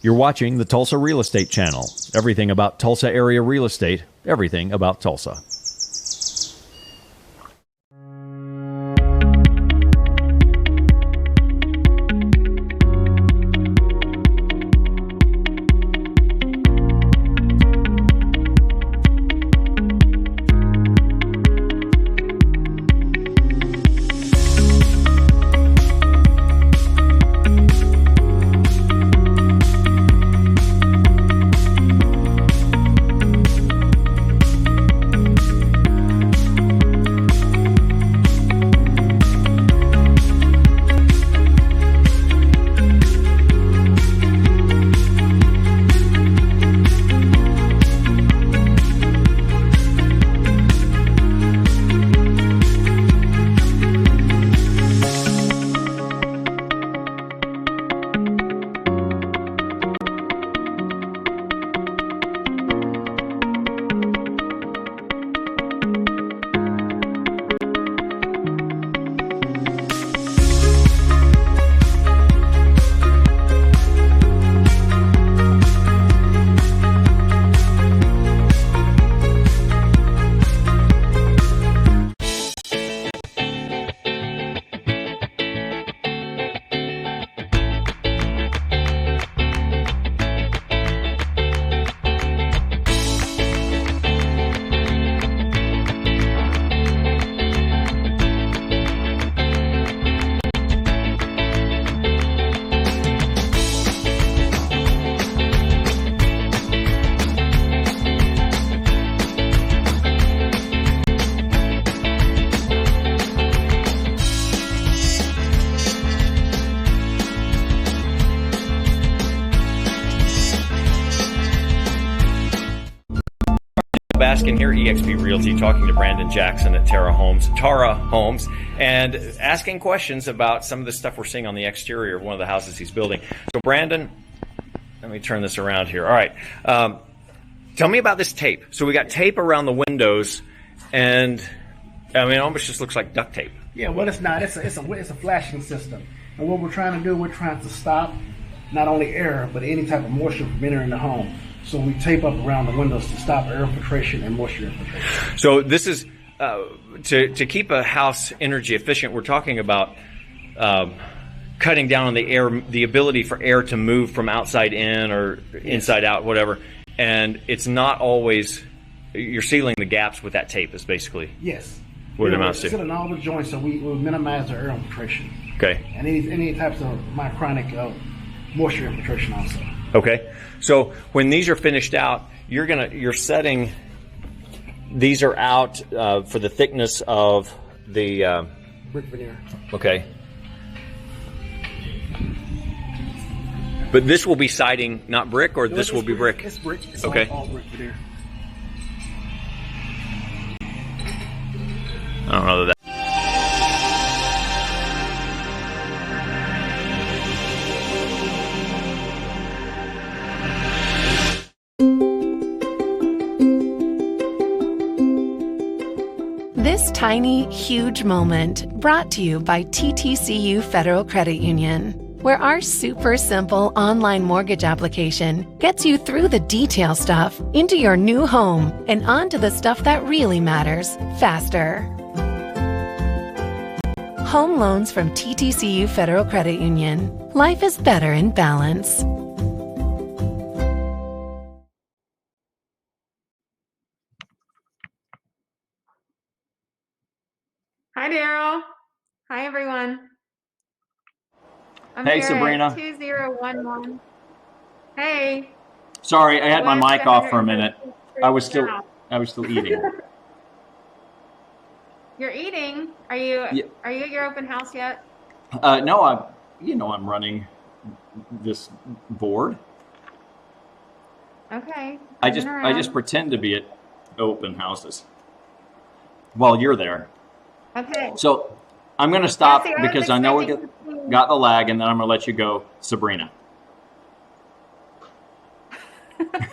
You're watching the Tulsa Real Estate Channel. Everything about Tulsa area real estate, everything about Tulsa. Baskin here, eXp Realty, talking to Brandon Jackson at Tara Homes, and asking questions about some of the stuff we're seeing on the exterior of one of the houses he's building. So Brandon, let me turn this around here. All right. Tell me about this tape. So we got tape around the windows, and I mean, it almost just looks like duct tape. Yeah, well, it's not. It's a flashing system. And what we're trying to do, we're trying to stop not only air, but any type of moisture from entering the home. So we tape up around the windows to stop air infiltration and moisture infiltration. So this is to keep a house energy efficient. We're talking about cutting down on the air, the ability for air to move from outside in or inside out, whatever. And it's not always, you're sealing the gaps with that tape is basically what it amounts to. It's in all the joints, so we minimize the air infiltration. Okay. And any types of micronic moisture infiltration also. Okay. So when these are finished out, you're setting, these are out for the thickness of the brick veneer. Okay. But this will be siding, not brick, or this will be brick? It's brick. It's okay. all brick veneer. I don't know that. This tiny, huge moment brought to you by TTCU Federal Credit Union, where our super simple online mortgage application gets you through the detail stuff into your new home and onto the stuff that really matters faster. Home loans from TTCU Federal Credit Union. Life is better in balance. Hi, Daryl. Hi, everyone. Hey, Sabrina. 2011. Hey. Sorry, I had my mic off for a minute. I was still eating. You're eating? Are you at your open house yet? No, I'm running this board. Okay. I just pretend to be at open houses while you're there. Okay. So I'm going to stop because I know we got the lag, and then I'm going to let you go, Sabrina.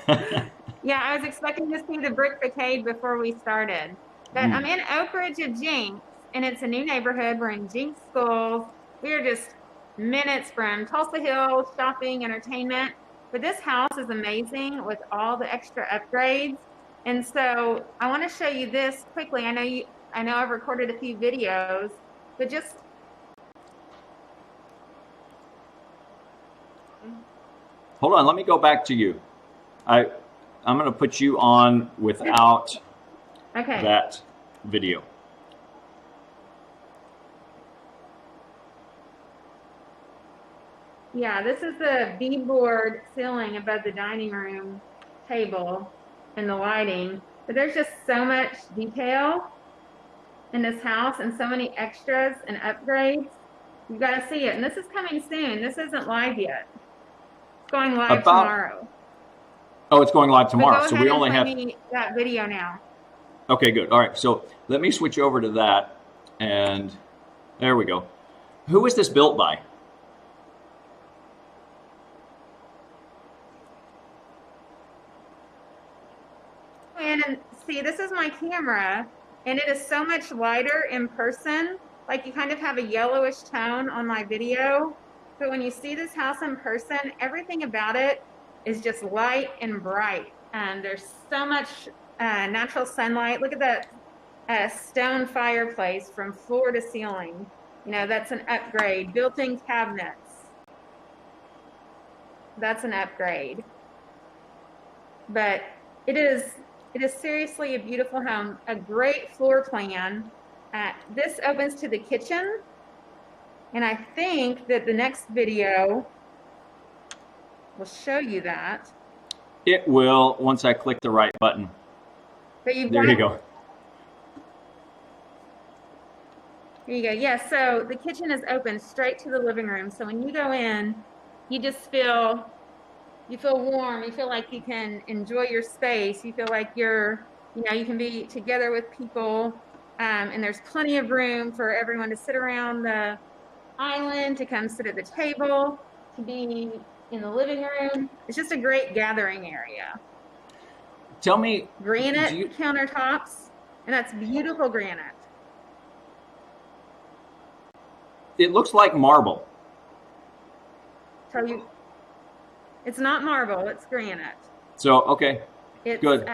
Yeah, I was expecting to see the brick facade before we started. But I'm in Oak Ridge at Jinx, and it's a new neighborhood. We're in Jinx Schools. We are just minutes from Tulsa Hills, shopping, entertainment. But this house is amazing with all the extra upgrades. And so I want to show you this quickly. I know I've recorded a few videos, but just hold on, let me go back to you. I'm going to put you on without that video. Yeah, this is the beadboard ceiling above the dining room table and the lighting. But there's just so much detail in this house and so many extras and upgrades. You've got to see it. And this is coming soon. This isn't live yet. It's going live tomorrow. Oh, it's going live tomorrow. So we only have that video now. Okay, good. All right. So let me switch over to that. And there we go. Who is this built by? And see, this is my camera, and it is so much lighter in person. Like, you kind of have a yellowish tone on my video. But when you see this house in person, everything about it is just light and bright. And there's so much natural sunlight. Look at that stone fireplace from floor to ceiling. You know, that's an upgrade. Built-in cabinets. That's an upgrade. But it is seriously a beautiful home, a great floor plan. This opens to the kitchen, and I think that the next video will show you that. It will, once I click the right button. There you go. There you go. Yeah, so the kitchen is open straight to the living room. So when you go in, you just feel warm. You feel like you can enjoy your space. You feel like you can be together with people. And there's plenty of room for everyone to sit around the island, to come sit at the table, to be in the living room. It's just a great gathering area. Tell me, granite countertops, and that's beautiful granite. It looks like marble. Tell you, it's not marble, it's granite. So, okay, it's good.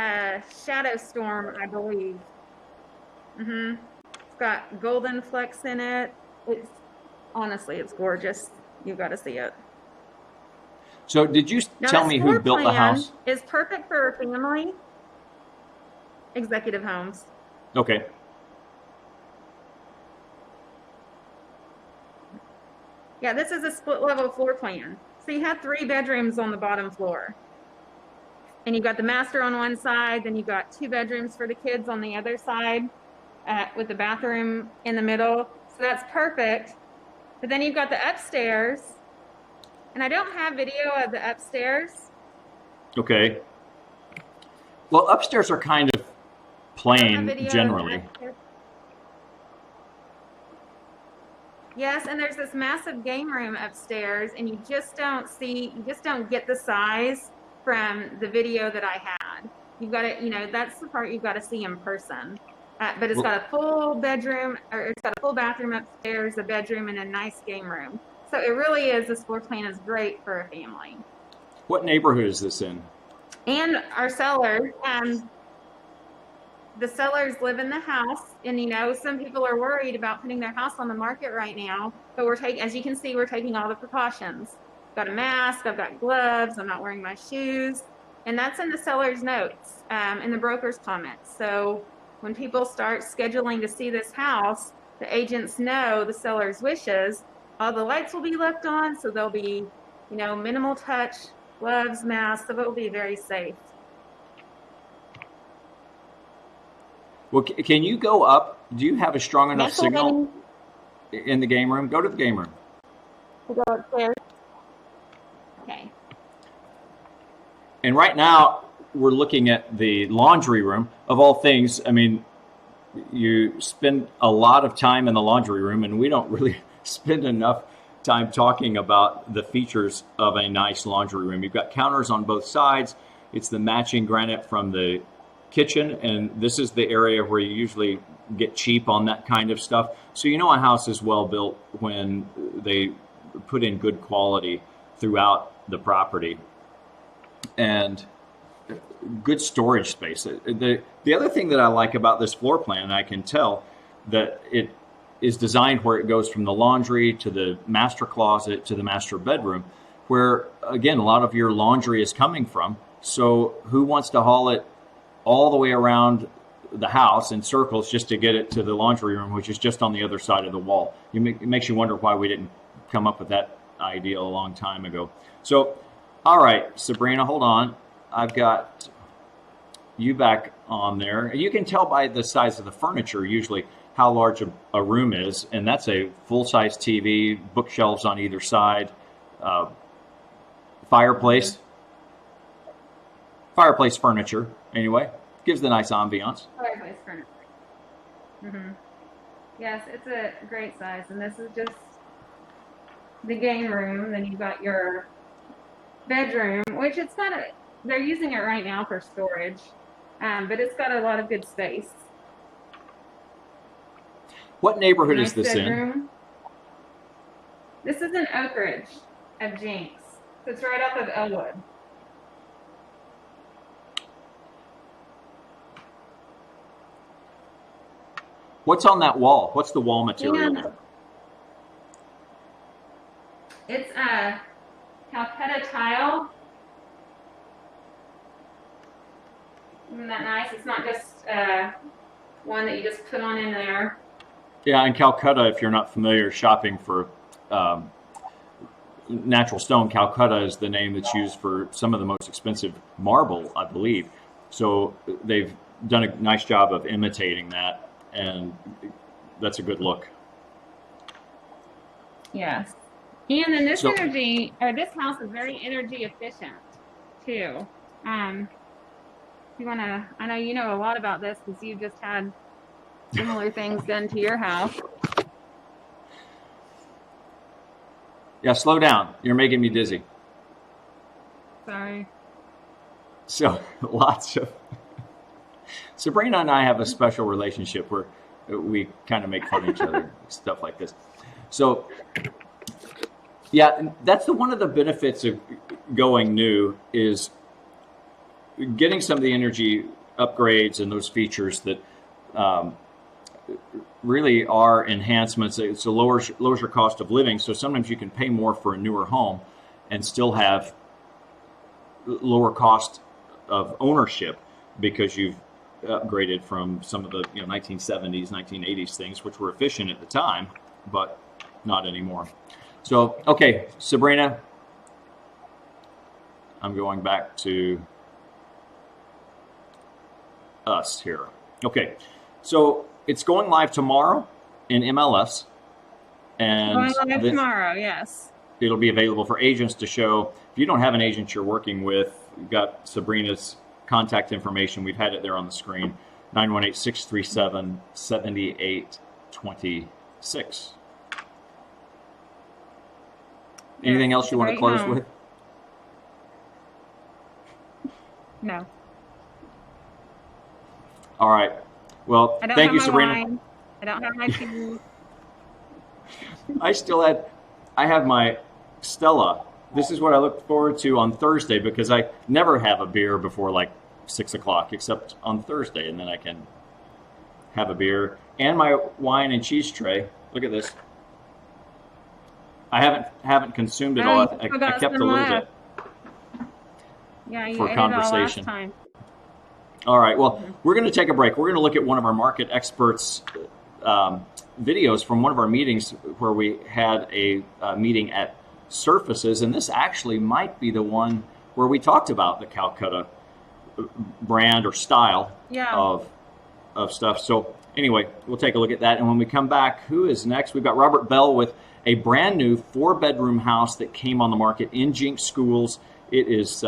Shadow Storm, I believe. It's got golden flecks in it. Honestly, it's gorgeous. You've got to see it. So did you tell me who built the house? It's perfect for family. Executive Homes. Okay. Yeah, this is a split level floor plan. So you have 3 bedrooms on the bottom floor. And you've got the master on one side, then you've got 2 bedrooms for the kids on the other side, with the bathroom in the middle. So that's perfect. But then you've got the upstairs. And I don't have video of the upstairs. Okay. Well, upstairs are kind of plain generally. Yes, and there's this massive game room upstairs, and you just don't get the size from the video that I had. You've got to, that's the part you've got to see in person. But it's got a full bedroom, or it's got a full bathroom upstairs, a bedroom, and a nice game room. So it really is, this floor plan is great for a family. What neighborhood is this in? And our sellers, the sellers live in the house, and some people are worried about putting their house on the market right now. But as you can see, we're taking all the precautions. I've got a mask, I've got gloves, I'm not wearing my shoes, and that's in the seller's notes, in the broker's comments. So when people start scheduling to see this house, the agents know the seller's wishes. All the lights will be left on, so there'll be, minimal touch, gloves, masks, so it will be very safe. Well, can you go up? Do you have a strong enough signal in the game room? Go to the game room. We'll go upstairs. Okay. And right now, we're looking at the laundry room. Of all things, I mean, you spend a lot of time in the laundry room, and we don't really spend enough time talking about the features of a nice laundry room. You've got counters on both sides. It's the matching granite from the kitchen, and this is the area where you usually get cheap on that kind of stuff. So a house is well built when they put in good quality throughout the property. and good storage space. The other thing that I like about this floor plan, and I can tell that it is designed where it goes from the laundry to the master closet to the master bedroom, where, again, a lot of your laundry is coming from. So who wants to haul it all the way around the house in circles just to get it to the laundry room, which is just on the other side of the wall? It makes you wonder why we didn't come up with that idea a long time ago. So, all right, Sabrina, hold on. I've got you back on there. You can tell by the size of the furniture usually how large a room is, and that's a full-size TV, bookshelves on either side, fireplace furniture, anyway. Gives the nice ambiance. Fireplace furniture. Mm-hmm. Yes, it's a great size, and this is just the game room. Then you've got your bedroom, which it's got they're using it right now for storage, but it's got a lot of good space. What neighborhood Nice is this bedroom. in? This is in Oak Ridge of Jinx. So it's right off of Elwood. What's on that wall? What's the wall material Yeah. there? It's a Calcutta tile. Isn't that nice? It's not just one that you just put on in there. Yeah, in Calcutta, if you're not familiar shopping for natural stone, Calcutta is the name that's used for some of the most expensive marble, I believe. So they've done a nice job of imitating that, and that's a good look. Yes. And then this So- this house is very energy efficient too. You wanna, I know you know a lot about this because you just had similar things done to your house. Yeah, slow down. You're making me dizzy. Sorry. So lots of Sabrina and I have a special relationship where we kind of make fun of each other, stuff like this. So yeah, that's one of the benefits of going new is getting some of the energy upgrades and those features that really are enhancements. It's a lowers your cost of living. So sometimes you can pay more for a newer home and still have lower cost of ownership because you've upgraded from some of the 1970s, 1980s things, which were efficient at the time, but not anymore. So, okay, Sabrina, I'm going back to us here. Okay, so it's going live tomorrow in MLS, and Going live tomorrow, yes. it'll be available for agents to show. If you don't have an agent you're working with, you've got Sabrina's contact information. We've had it there on the screen, 918-637-7826. Anything else you want to great close home. with? No. All right. Well, I don't thank have you, my Sabrina. wine. I don't have my tea. I have my Stella. This is what I look forward to on Thursday because I never have a beer before like 6 o'clock, except on Thursday, and then I can have a beer and my wine and cheese tray. Look at this. I haven't consumed it all. I kept a little bit Yeah, you for ate it all last conversation. time. All right. Well, we're going to take a break. We're going to look at one of our market experts' videos from one of our meetings where we had a meeting at Surfaces, and this actually might be the one where we talked about the Calcutta brand or style Yeah. of stuff. So anyway, we'll take a look at that, and when we come back, who is next? We've got Robert Bell with a brand new 4-bedroom house that came on the market in Jinx Schools. It is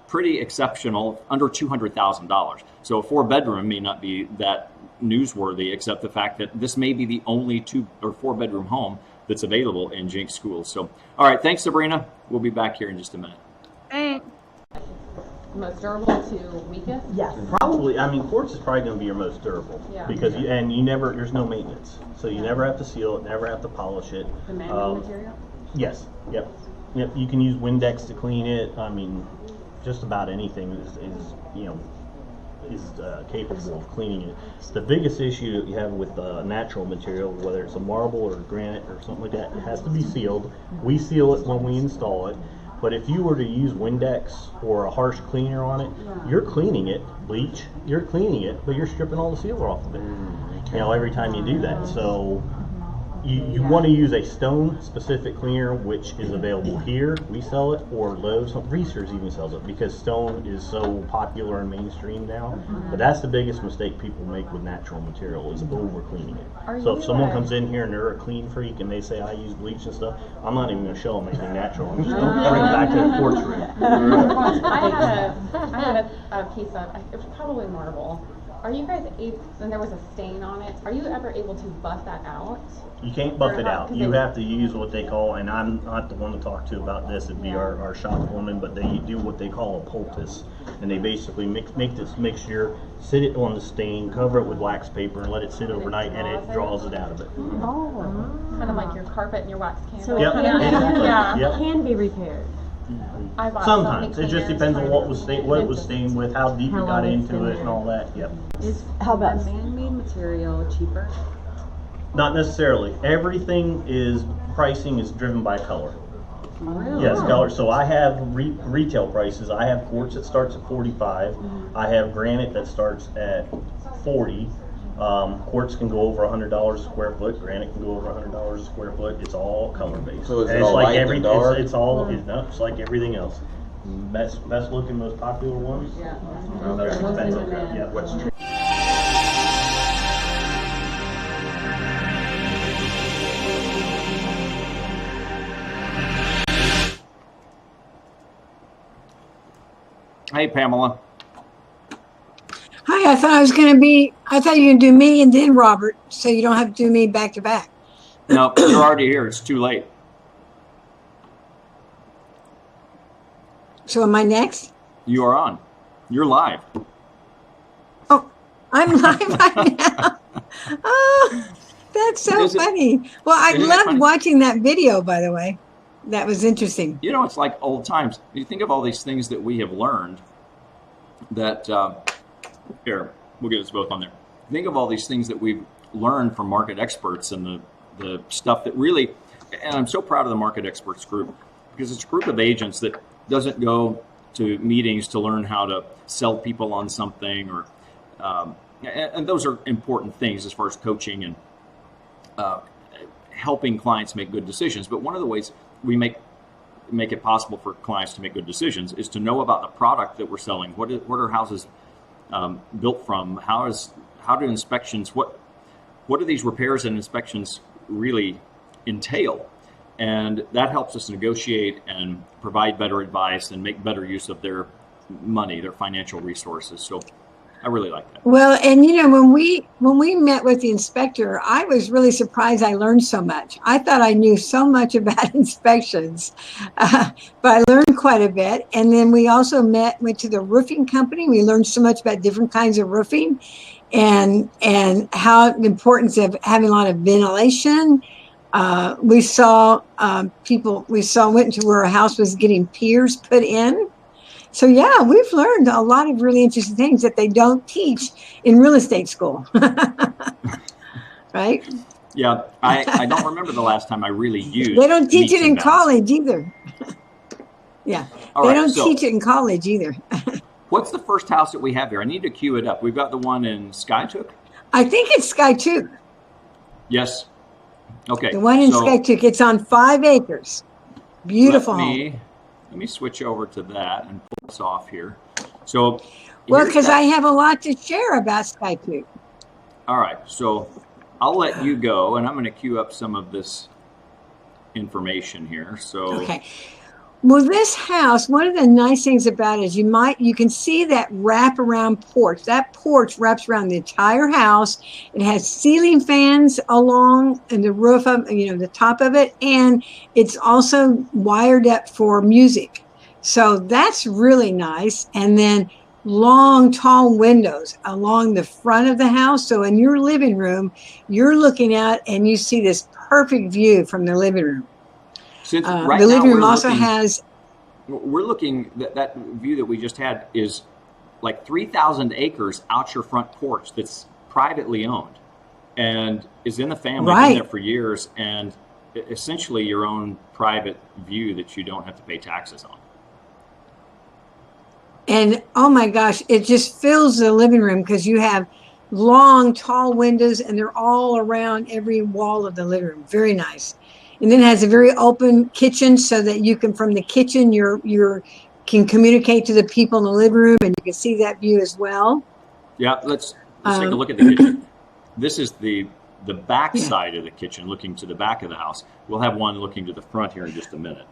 pretty exceptional, under $200,000. So a 4-bedroom may not be that newsworthy, except the fact that this may be the only 2 or 4-bedroom home that's available in Jinx Schools. So, all right, thanks, Sabrina. We'll be back here in just a minute. Thanks. Most durable to weakest? Yeah, probably. I mean, quartz is probably going to be your most durable Yeah. because there's no maintenance, so you never have to seal it, never have to polish it. The manual material? Yes. Yep. You can use Windex to clean it. I mean, just about anything is capable of cleaning it. The biggest issue that you have with natural material, whether it's a marble or granite or something like that, it has to be sealed. We seal it when we install it. But if you were to use Windex or a harsh cleaner on it, you're cleaning it, bleach, you're cleaning it, but you're stripping all the sealer off of it. Every time you do that. So you want to use a stone specific cleaner, which is available here. We sell it, or Lowe's. Reese's even sells it, because stone is so popular and mainstream now. But that's the biggest mistake people make with natural material, is over cleaning it. So if someone comes in here and they're a clean freak and they say I use bleach and stuff, I'm not even going to show them anything natural. I'm just going to bring them back to the porch room. I had a piece of, it was probably marble. Are you guys able, and there was a stain on it, are you ever able to buff that out? You can't buff it out. You have to use what they call, and I'm not the one to talk to about this, it'd be our shop foreman, but they do what they call a poultice. And they basically make this mixture, sit it on the stain, cover it with wax paper, and let it sit overnight, and it draws it out of it. Kind of like your carpet and your wax candle. So Yep. it can be repaired. I bought Sometimes. so It just depends on what it was stained with, how deep you How got long it's into been it, there. and all that. Yep. Is How about- the man-made material cheaper? Not necessarily. Everything pricing is driven by color. Really? Yes, color. So I have retail prices. I have quartz that starts at 45. I have granite that starts at 40. Quartz can go over $100 a square foot. Granite can go over $100 a square foot. It's all color based. So is it And it's all like light and dark? It's like everything else. Best looking, most popular ones. Yeah. They're The most in expensive. demand. Yeah. What's Hey, Pamela. Hi, I thought you were going to do me and then Robert, so you don't have to do me back to back. No, you're already here. It's too late. So am I next? You are on. You're live. Oh, I'm live right now. Oh, that's so Is it- funny. Well, I isn't it loved funny? watching that video, by the way. That was interesting. You know, it's like old times. You think of all these things that we have learned that, here, we'll get us both on there. Think of all these things that we've learned from market experts and the stuff that really, and I'm so proud of the market experts group, because it's a group of agents that doesn't go to meetings to learn how to sell people on something, or, and those are important things as far as coaching and helping clients make good decisions. But one of the ways we make it possible for clients to make good decisions is to know about the product that we're selling. What are houses built from? How do inspections, what do these repairs and inspections really entail? And that helps us negotiate and provide better advice and make better use of their money, their financial resources. So I really like that. Well, and you know, when we met with the inspector, I was really surprised I learned so much. I thought I knew so much about inspections, but I learned quite a bit. And then we also went to the roofing company. We learned so much about different kinds of roofing and how the importance of having a lot of ventilation. We went to where a house was getting piers put in. So yeah, we've learned a lot of really interesting things that they don't teach in real estate school. Right? Yeah, I don't remember the last time I really used. They don't teach meets it and in bounds. college either. Yeah, All they right, don't so teach it in college either. what's the first house that we have here? I need to queue it up. We've got the one in Skytook. I think it's Skytook. Yes. Okay. The one in so Skytook. It's on 5 acres. Beautiful home. Let me switch over to that and pull this off here. So, Well, here's because that- I have a lot to share about Skytook. All right, so I'll let you go, and I'm going to queue up some of this information here. So, Okay. Well, this house, one of the nice things about it is you can see that wraparound porch. That porch wraps around the entire house. It has ceiling fans along and the roof of, the top of it. And it's also wired up for music. So that's really nice. And then long, tall windows along the front of the house. So in your living room, you're looking out and you see this perfect view from the living room. since The right now living room we're also looking- has we're looking, that view that we just had is like 3,000 acres out your front porch that's privately owned and is in the family, been there for years, and essentially your own private view that you don't have to pay taxes on. And oh my gosh, it just fills the living room because you have long, tall windows and they're all around every wall of the living room. Very nice. And then it has a very open kitchen so that you can, from the kitchen, you're can communicate to the people in the living room and you can see that view as well. Yeah, let's take a look at the kitchen. This is the back side of the kitchen looking to the back of the house. We'll have one looking to the front here in just a minute.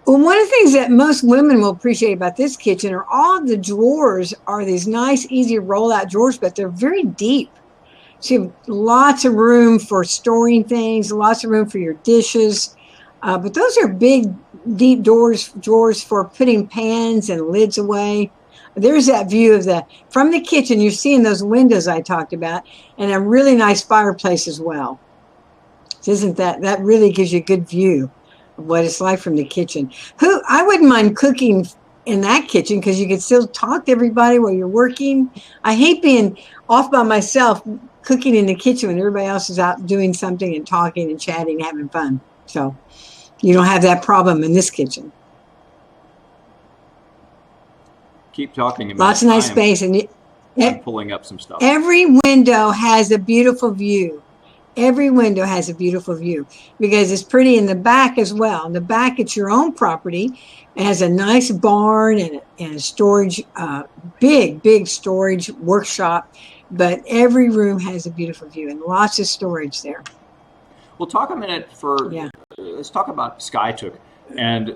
Well, one of the things that most women will appreciate about this kitchen are all of the drawers are these nice, easy roll-out drawers, but they're very deep. So you have lots of room for storing things, lots of room for your dishes. But those are big, deep drawers for putting pans and lids away. There's that view of from the kitchen. You're seeing those windows I talked about, and a really nice fireplace as well. So isn't that really gives you a good view of what it's like from the kitchen? I wouldn't mind cooking in that kitchen because you can still talk to everybody while you're working. I hate being off by myself cooking in the kitchen when everybody else is out doing something and talking and chatting, having fun. So you don't have that problem in this kitchen. Keep talking. Lots of nice space, and I'm pulling up some stuff. Every window has a beautiful view. Every window has a beautiful view because it's pretty in the back as well. In the back, it's your own property. It has a nice barn and a storage, big storage workshop. But every room has a beautiful view and lots of storage there. We'll talk a minute let's talk about Skytook and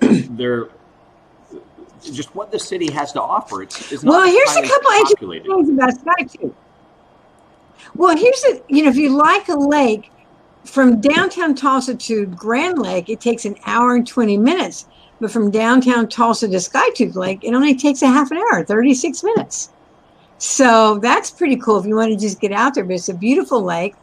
just what the city has to offer. It's not here's a couple interesting things about Skytook. Well, if you like a lake, from downtown Tulsa to Grand Lake, it takes an hour and 20 minutes. But from downtown Tulsa to Skytook Lake, it only takes a half an hour, 36 minutes. So that's pretty cool if you want to just get out there. But it's a beautiful lake.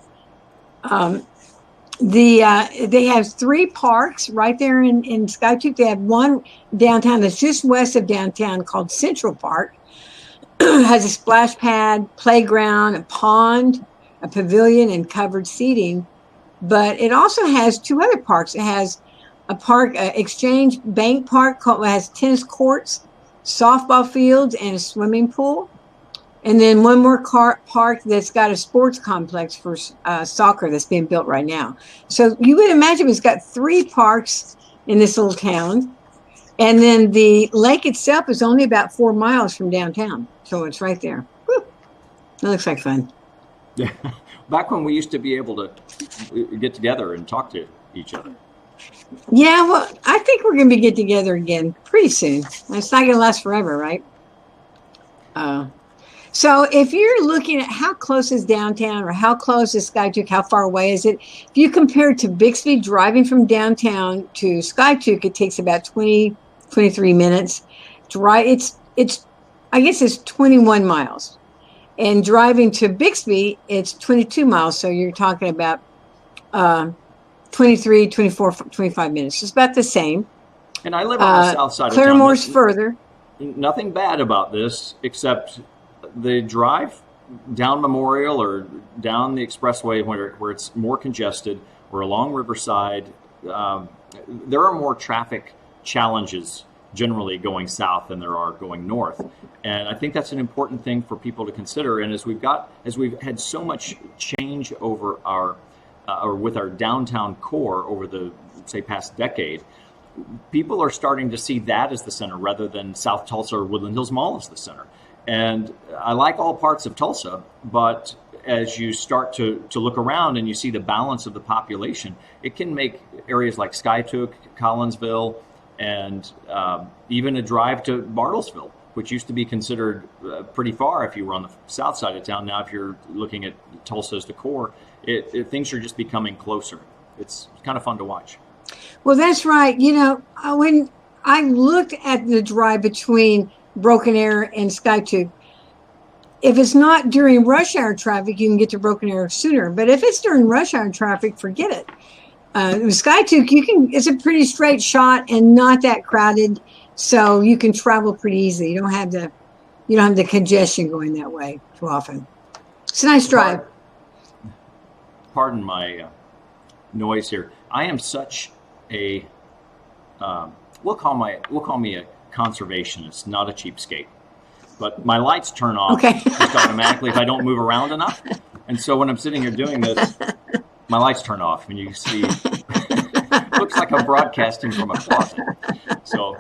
They have 3 parks right there in Skytook. They have one downtown that's just west of downtown called Central Park. Has a splash pad, playground, a pond, a pavilion, and covered seating. But it also has 2 other parks. It has a park, Exchange Bank Park, has tennis courts, softball fields, and a swimming pool. And then one more park that's got a sports complex for soccer that's being built right now. So you would imagine it's got 3 parks in this little town. And then the lake itself is only about 4 miles from downtown. So it's right there. Whew. That looks like fun. Yeah. Back when we used to be able to get together and talk to each other. Yeah, well, I think we're going to get together again pretty soon. It's not going to last forever, right? So if you're looking at how close is downtown or how close is Skytook, how far away is it? If you compare it to Bixby, driving from downtown to Skytook, it takes about 23 minutes. I guess it's 21 miles. And driving to Bixby, it's 22 miles. So you're talking about 23, 24, 25 minutes. It's about the same. And I live on the south side of town. Claremore's further. Nothing bad about this, except the drive down Memorial or down the expressway where it's more congested, or along Riverside. There are more traffic challenges generally going south than there are going north. And I think that's an important thing for people to consider. And as we've had so much change over with our downtown core over the, say, past decade, people are starting to see that as the center rather than South Tulsa or Woodland Hills Mall as the center. And I like all parts of Tulsa, but as you start to look around and you see the balance of the population, it can make areas like Skytook, Collinsville, and even a drive to Bartlesville, which used to be considered pretty far if you were on the south side of town. Now, if you're looking at Tulsa as the core, things are just becoming closer. It's kind of fun to watch. Well, that's right. When I looked at the drive between Broken Arrow and Skytook, if it's not during rush hour traffic, you can get to Broken Arrow sooner. But if it's during rush hour traffic, forget it. With Skytook, it's a pretty straight shot and not that crowded, so you can travel pretty easy. You don't have the congestion going that way too often. It's a nice drive. Pardon my noise here. I am such a we'll call me a conservationist, not a cheapskate. But my lights turn off just automatically if I don't move around enough. And so when I'm sitting here doing this, my lights turn off, and you see, looks like I'm broadcasting from a closet. So,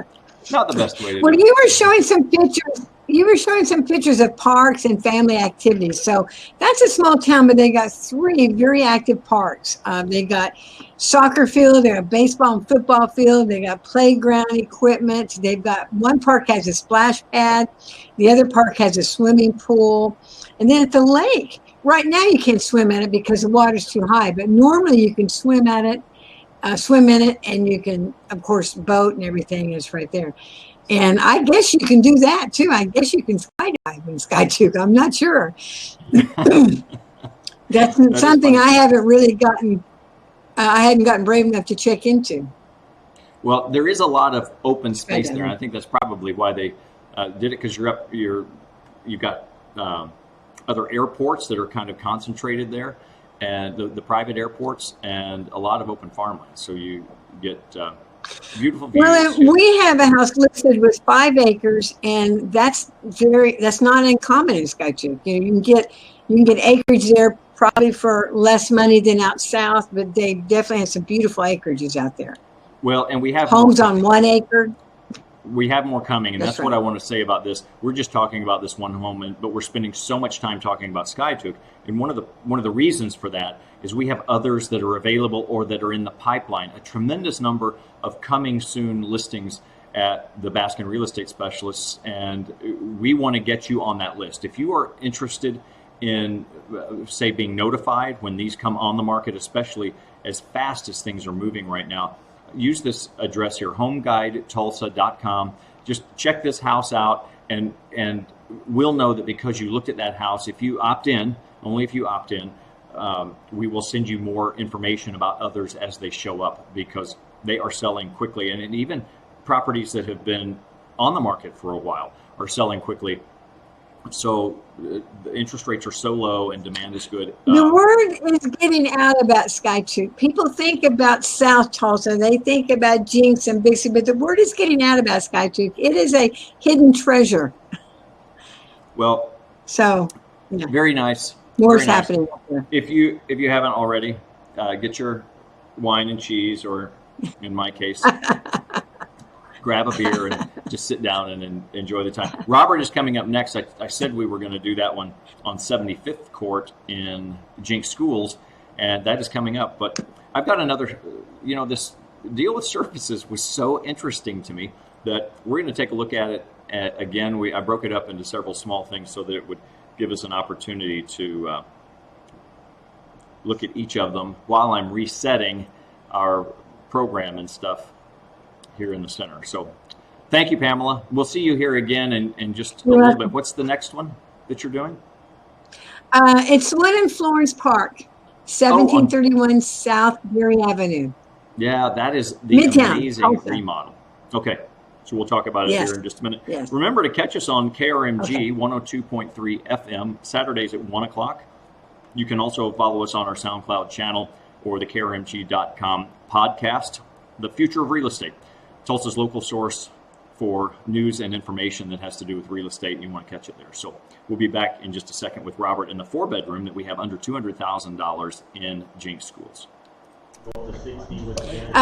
not the best way to do it. You were showing some pictures. You were showing some pictures of parks and family activities. So that's a small town, but they got 3 very active parks. They got soccer field, they got baseball and football field, they got playground equipment. They've got one park has a splash pad, the other park has a swimming pool, and then at the lake. Right now you can't swim in it because the water's too high, but normally you can swim in it, and you can, of course, boat and everything is right there. And I guess you can do that too. I guess you can skydive in Skytook. I'm not sure. That's something I haven't really gotten. I hadn't gotten brave enough to check into. Well, there is a lot of open space there, and I think that's probably why they did it, because you've got other airports that are kind of concentrated there, and the private airports, and a lot of open farmland. So you get beautiful views. Well, we have a house listed with 5 acres, and that's not uncommon in Skytook. You can get acreage there probably for less money than out south, but they definitely have some beautiful acreages out there. Well, and we have homes on 1 acre. We have more coming, and that's right. what I want to say about this. We're just talking about this one home, but we're spending so much time talking about Skytook. And one of the reasons for that is we have others that are available or that are in the pipeline. A tremendous number of coming soon listings at the Baskin Real Estate Specialists, and we want to get you on that list. If you are interested in, say, being notified when these come on the market, especially as fast as things are moving right now, use this address here, homeguidetulsa.com. Just check this house out, and we'll know that because you looked at that house. If you opt in, only if you opt in, we will send you more information about others as they show up, because they are selling quickly. And even properties that have been on the market for a while are selling quickly. So the interest rates are so low and demand is good. The word is getting out about Skytook. People think about South Tulsa, they think about Jinx and Bixby, but the word is getting out about Skytook. It is a hidden treasure. Well, so yeah. Very nice. More is very nice. happening up there. If you haven't already, get your wine and cheese, or in my case, grab a beer and just sit down and enjoy the time. Robert is coming up next. I said we were going to do that one on 75th Court in Jinx Schools, and that is coming up. But I've got another, this deal with surfaces was so interesting to me that we're going to take a look at it again. I broke it up into several small things so that it would give us an opportunity to look at each of them while I'm resetting our program and stuff here in the center. So thank you, Pamela. We'll see you here again in just a little bit. What's the next one that you're doing? It's one in Florence Park, 1731 South Berry Avenue. Yeah, that is the Midtown, amazing Tulsa. remodel. Okay, so we'll talk about it here in just a minute. Yes. Remember to catch us on KRMG 102.3 FM, Saturdays at 1 o'clock. You can also follow us on our SoundCloud channel or the KRMG.com podcast, The Future of Real Estate. Tulsa's local source for news and information that has to do with real estate, and you want to catch it there. So we'll be back in just a second with Robert in the 4-bedroom that we have under $200,000 in Jinx Schools.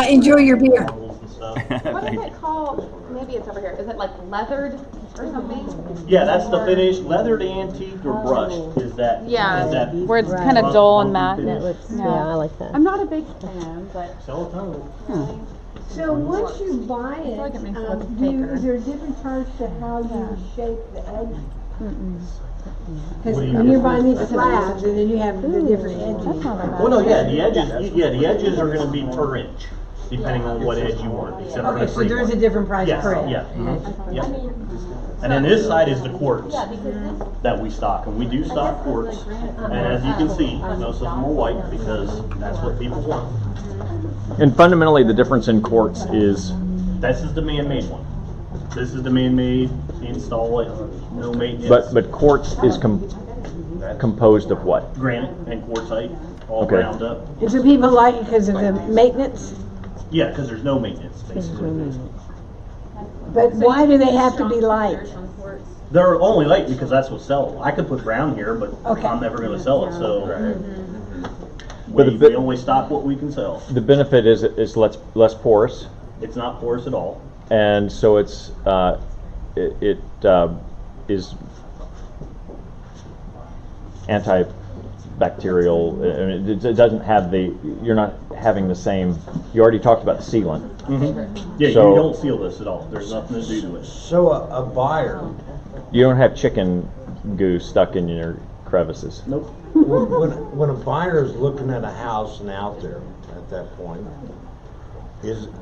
Enjoy your beer. What is it called? Maybe it's over here. Is it like leathered or something? Yeah, that's the finish. Leathered, antique, or brushed is that. Yeah, is that where it's kind of dull and matte. finish. I like that. I'm not a big fan, but Sell a So once you buy it, like it makes it look thicker. is there a different charge to how you shape the edge? Because What do you when you're get? buying these slabs, and then you have the different edges. that's not that bad. Well, no, yeah, the edges are going to be per inch. depending on what edge you want, except for Okay, the so free there is one. a different price Yes, per edge. yeah. Yep. And then this side is the quartz that we stock, and we do stock quartz. And as you can see, most of them are white because that's what people want. And fundamentally, the difference in quartz is This is the man-made one. This is the man-made. Install it, no maintenance. but quartz is composed of what? Granite and quartzite all Okay. ground up. And so people like it because of the maintenance? Yeah, because there's no maintenance basically. But why do they have to be light? They're only light because that's what sells. I could put brown here, but Okay. I'm never going to sell it. So But we only stock what we can sell. The benefit is it's less porous, It's not porous at all. and so it's it is antibacterial. I mean, it doesn't have you're not having the same. You already talked about the sealant. Yeah, So- you don't seal this at all. There's nothing to do to it. So a buyer, You don't have chicken goo stuck in your crevices. Nope. when a buyer is looking at a house and out there at that point,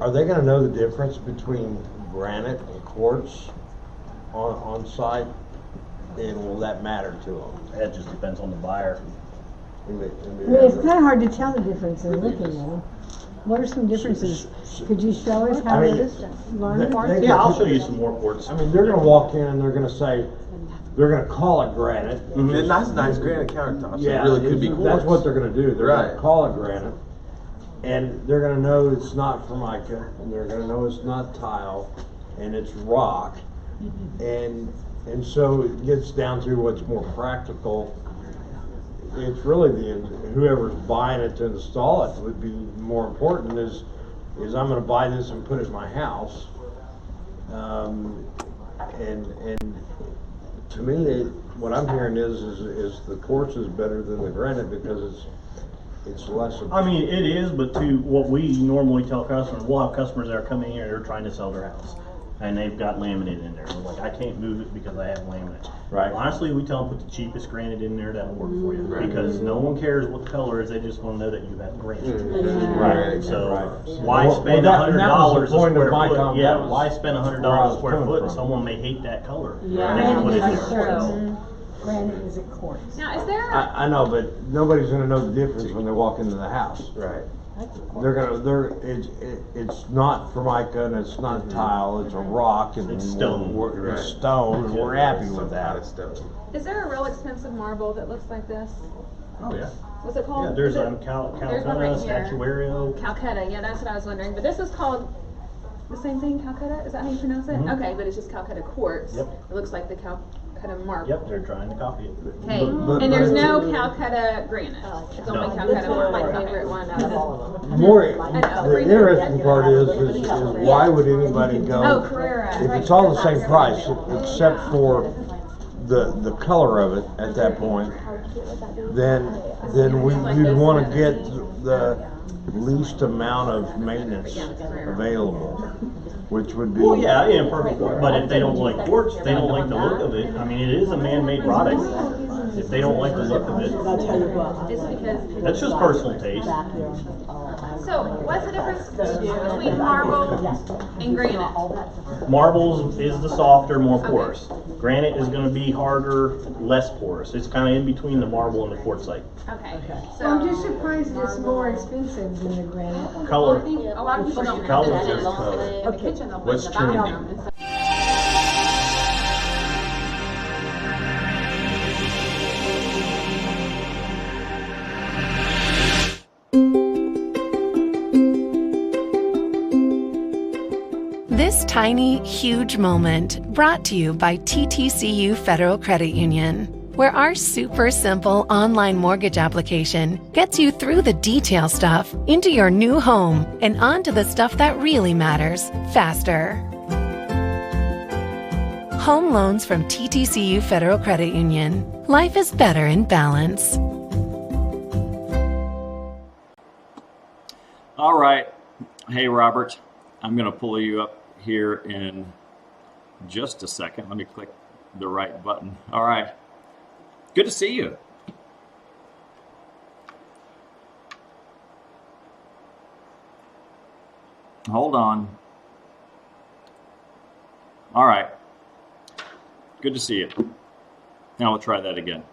are they going to know the difference between granite and quartz on site, and will that matter to them? That just depends on the buyer. I mean, it's kind of hard to tell the difference in looking at them. What are some differences? Could you show us how I mean, it is? Yeah, I'll show you some more quartz. I mean, they're going to walk in and they're going to say, they're going to call it granite. And that's nice granite countertops. Yeah, It really could be quartz. that's what they're going to do. They're going Right. to call it granite, and they're going to know it's not formica, and they're going to know it's not tile, and it's rock, and so it gets down to what's more practical. It's really whoever's buying it to install it would be more important. Is I'm going to buy this and put it in my house, and to me, what I'm hearing is the quartz is better than the granite because it's less. I mean, it is, but to what we normally tell customers, we'll have customers that are coming here, they're trying to sell their house, and they've got laminate in there. They're like, I can't move it because I have laminate. Right. Honestly, we tell them put the cheapest granite in there that'll work for you, because no one cares what the color is. They just want to know that you have granite. Right. So Right. why spend that was $100 the a point of square my foot? comment. Yeah, That was why spend where I $100 a was square coming foot? from. Someone may hate that color. Yeah. And they put it Granite is there. quartz. Granite is a quartz. Now, is there? I know, but nobody's gonna know the difference when they walk into the house. Right. It's not formica and it's not tile, it's a rock and It's stone. It's stone, and we're happy with that. Is there a real expensive marble that looks like this? Oh yeah. What's it called? Yeah, there's Is it- there's one right Calcutta, here. Statuario. Calcutta, yeah, that's what I was wondering. But this is called the same thing, Calcutta? Is that how you pronounce it? Mhm. Okay, but it's just Calcutta quartz. Yep. It looks like the Calcutta marble. Yep, they're trying to copy it. Okay, But and there's it's- no Calcutta granite. It's only No. Calcutta marble. my Okay. favorite one out of all of them. More, know. the interesting part is why would anybody Oh, go, Carrera. if it's all the same price, except for the color of it at that point, then you'd want to get the least amount of maintenance available, which would be. Well, yeah, in a perfect world. But if they don't like quartz, they don't like the look of it. I mean, it is a man-made product. If they don't like the look of it, It's because. that's just personal taste. So, what's the difference between marble and granite? Marbles is the softer, more porous. Granite is going to be harder, less porous. It's kind of in between the marble and the quartzite. Okay. So, I'm just surprised it's more expensive than the granite. Color. a lot of people don't Color know is that. just color. In the kitchen, they'll put What's in the bathroom. trending? And so- This tiny, huge moment brought to you by TTCU Federal Credit Union, where our super simple online mortgage application gets you through the detail stuff into your new home and onto the stuff that really matters faster. Home loans from TTCU Federal Credit Union. Life is better in balance. All right. Hey, Robert, I'm going to pull you up here in just a second. Let me click the right button. All right. Good to see you. Hold on. All right. Good to see you. Now we'll try that again.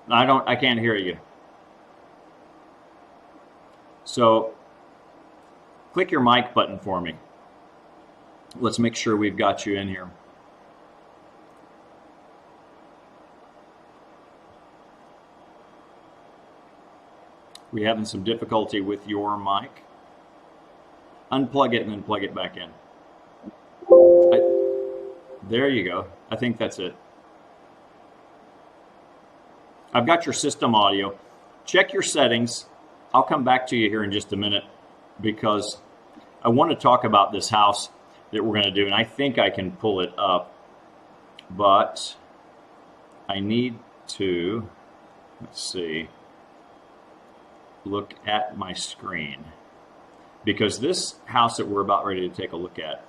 I can't hear you. So click your mic button for me. Let's make sure we've got you in here. We're having some difficulty with your mic. Unplug it and then plug it back in. There you go. I think that's it. I've got your system audio. Check your settings. I'll come back to you here in just a minute because I want to talk about this house that we're going to do, and I think I can pull it up, but I need to, let's see, look at my screen, because this house that we're about ready to take a look at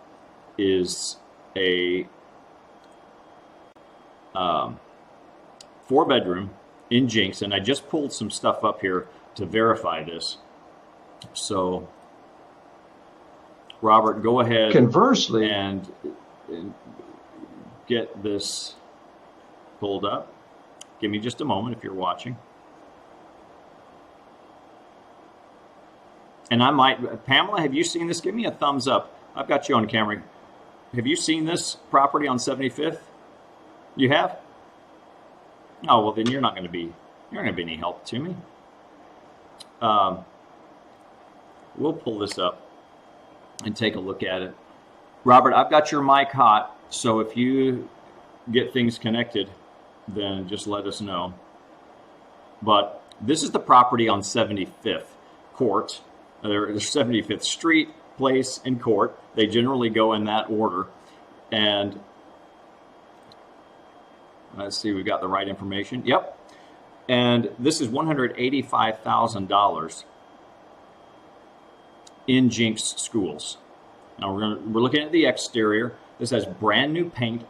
is a 4-bedroom in Jinx, and I just pulled some stuff up here to verify this. So, Robert, go ahead. Conversely, and get this pulled up. Give me just a moment if you're watching. And I might, Pamela, have you seen this? Give me a thumbs up. I've got you on camera. Have you seen this property on 75th? You have? Oh, well, then you're not going to be any help to me. We'll pull this up and take a look at it. Robert, I've got your mic hot, so if you get things connected, then just let us know. But this is the property on 75th Court. There's 75th Street, Place, and Court. They generally go in that order. And let's see, we've got the right information. Yep. And this is $185,000 in Jinx Schools. Now we're looking at the exterior. This has brand new paint.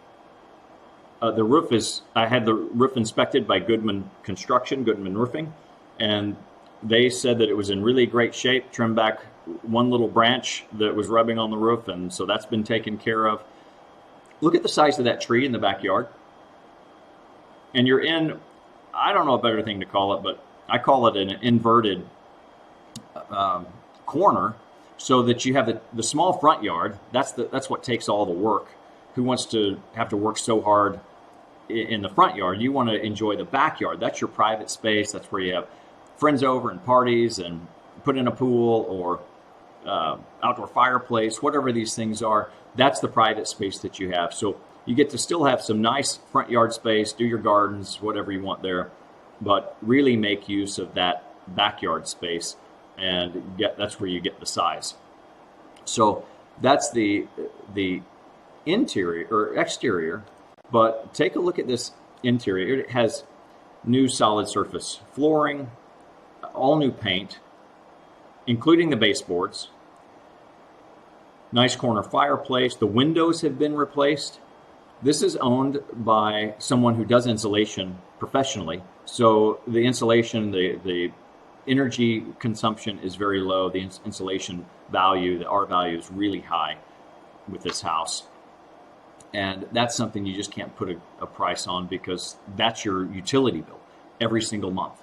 The roof is, I had the roof inspected by Goodman Roofing, and they said that it was in really great shape. Trimmed back one little branch that was rubbing on the roof, and so that's been taken care of. Look at the size of that tree in the backyard. And you're in, I don't know a better thing to call it, but I call it an inverted corner, so that you have the small front yard. That's what takes all the work. Who wants to have to work so hard in the front yard? You want to enjoy the backyard. That's your private space. That's where you have friends over and parties and put in a pool or outdoor fireplace, whatever these things are. That's the private space that you have. So you get to still have some nice front yard space, do your gardens, whatever you want there, but really make use of that backyard space, and that's where you get the size. So that's the interior or exterior, but take a look at this interior. It has new solid surface flooring, all new paint, including the baseboards. Nice corner fireplace. The windows have been replaced. This is owned by someone who does insulation professionally. So the insulation, the energy consumption is very low. The insulation value, the R value, is really high with this house. And that's something you just can't put a price on, because that's your utility bill every single month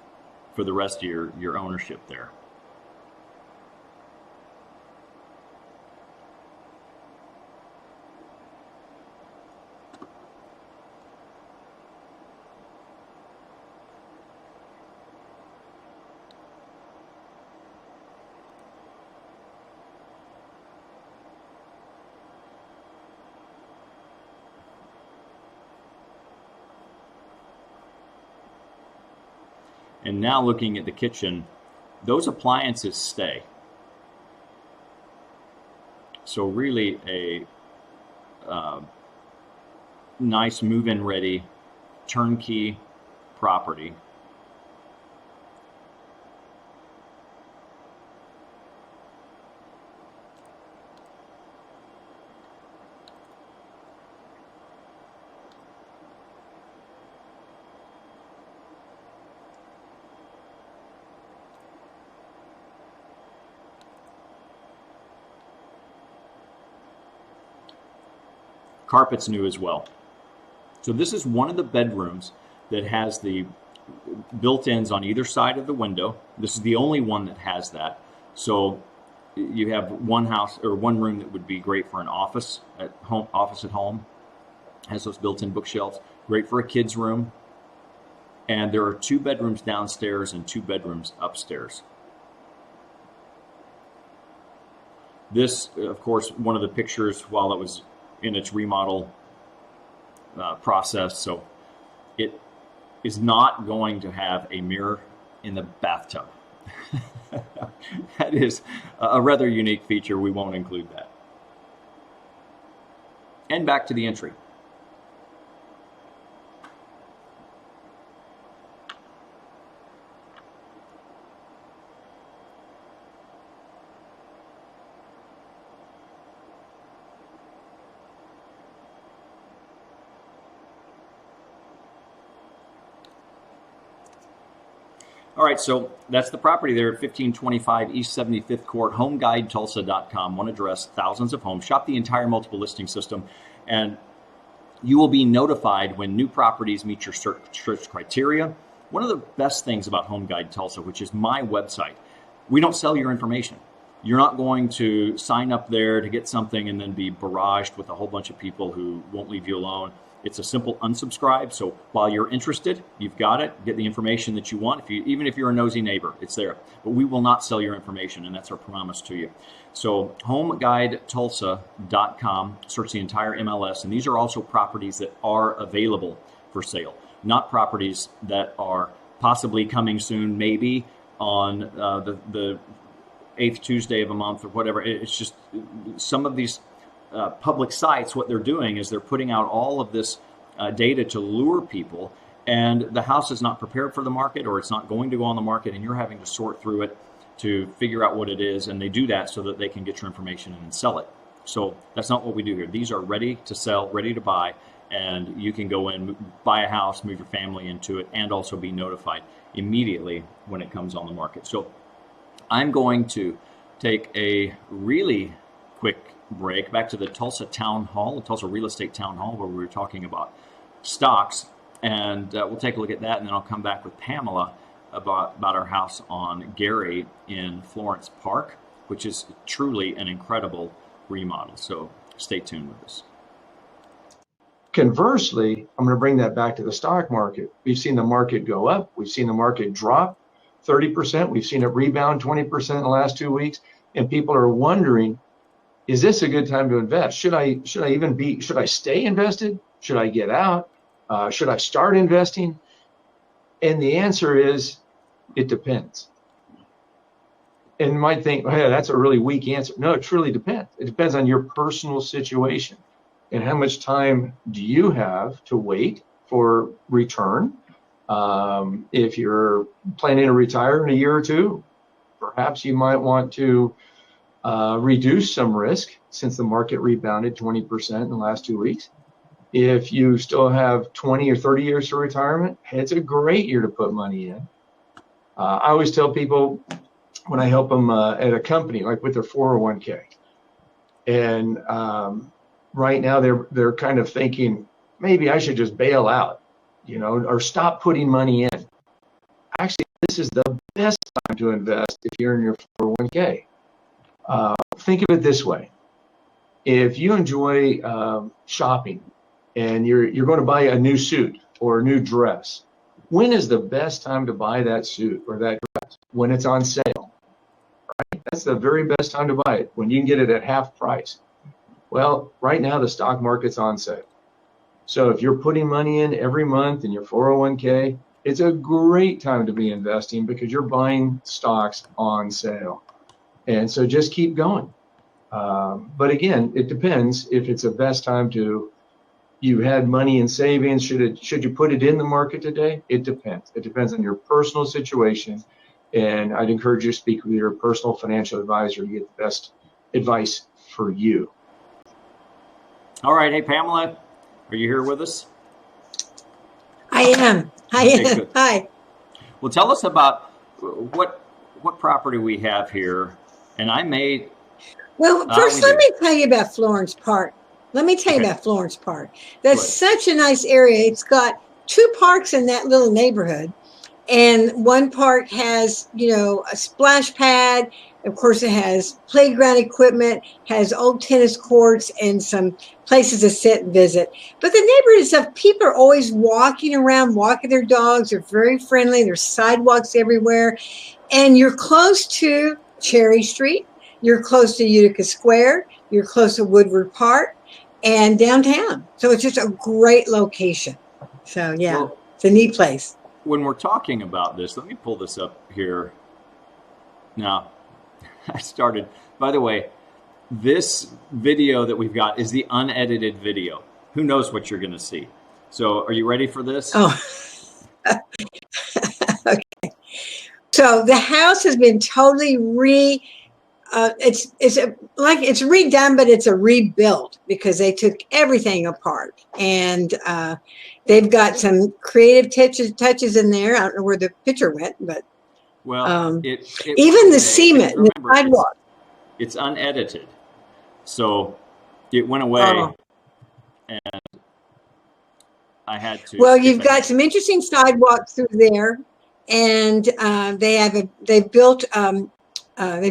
for the rest of your ownership there. And now looking at the kitchen, those appliances stay. So really a nice move-in ready turnkey property. Carpet's new as well. So this is one of the bedrooms that has the built-ins on either side of the window. This is the only one that has that. So you have one room that would be great for an office at home. Has those built-in bookshelves. Great for a kid's room. And there are 2 bedrooms downstairs and 2 bedrooms upstairs. This, of course, one of the pictures while it was in its remodel process. So it is not going to have a mirror in the bathtub. That is a rather unique feature. We won't include that. And back to the entry. All right, so that's the property there at 1525 East 75th Court, homeguidetulsa.com. One address, thousands of homes. Shop the entire multiple listing system, and you will be notified when new properties meet your search criteria. One of the best things about Home Guide Tulsa, which is my website, we don't sell your information. You're not going to sign up there to get something and then be barraged with a whole bunch of people who won't leave you alone. It's a simple unsubscribe. So while you're interested, you've got it. Get the information that you want. Even if you're a nosy neighbor, it's there. But we will not sell your information, and that's our promise to you. So homeguidetulsa.com. Search the entire MLS, and these are also properties that are available for sale, not properties that are possibly coming soon, maybe on the 8th Tuesday of a month or whatever. It's just some of these public sites, what they're doing is they're putting out all of this data to lure people, and the house is not prepared for the market, or it's not going to go on the market, and you're having to sort through it to figure out what it is, and they do that so that they can get your information and sell it. So that's not what we do here. These are ready to sell, ready to buy, and you can go in, buy a house, move your family into it, and also be notified immediately when it comes on the market. So I'm going to take a really quick break back to the Tulsa Town Hall, the Tulsa Real Estate Town Hall, where we were talking about stocks, and we'll take a look at that, and then I'll come back with Pamela about our house on Gary in Florence Park, which is truly an incredible remodel. So stay tuned with us. Conversely, I'm going to bring that back to the stock market. We've seen the market go up. We've seen the market drop 30%. We've seen it rebound 20% in the last 2 weeks, and people are wondering, is this a good time to invest? Should I stay invested? Should I get out? Should I start investing? And the answer is, it depends. And you might think, hey, that's a really weak answer. No, it truly depends. It depends on your personal situation and how much time do you have to wait for return. If you're planning to retire in a year or two, perhaps you might want to reduce some risk since the market rebounded 20% in the last 2 weeks. If you still have 20 or 30 years to retirement, it's a great year to put money in. I always tell people when I help them at a company, like with their 401k, and right now they're kind of thinking, maybe I should just bail out, or stop putting money in. Actually, this is the best time to invest if you're in your 401k. Think of it this way. If you enjoy shopping and you're going to buy a new suit or a new dress, when is the best time to buy that suit or that dress? When it's on sale, right? That's the very best time to buy it, when you can get it at half price. Well, right now the stock market's on sale. So if you're putting money in every month in your 401k, it's a great time to be investing because you're buying stocks on sale. And so just keep going. But again, it depends if it's the best time you had money in savings. Should you put it in the market today? It depends. It depends on your personal situation. And I'd encourage you to speak with your personal financial advisor to get the best advice for you. All right. Hey, Pamela, are you here with us? I am. Okay, Hi. Well, tell us about what property we have here. And I may... Well, first, let me tell you about Florence Park. Let me tell you Okay. about Florence Park. That's Good. such a nice area. It's got 2 parks in that little neighborhood. And one park has, a splash pad. Of course, it has playground equipment, has old tennis courts, and some places to sit and visit. But the neighborhood itself, people are always walking around, walking their dogs. They're very friendly. There's sidewalks everywhere. And you're close to Cherry Street. You're close to Utica Square. You're close to Woodward Park and downtown. So it's just a great location. So, yeah, Well, it's a neat place. when we're talking about this, let me pull this up here. Now, by the way, this video that we've got is the unedited video. Who knows what you're going to see? So are you ready for this? Oh, okay. So the house has been totally it's redone, but it's a rebuild because they took everything apart, and they've got some creative touches in there. I don't know where the picture went, but Well, even the cement, the sidewalk. It's unedited, so it went away, Oh. and I had to. Well, skip you've got ahead. some interesting sidewalks through there, and they've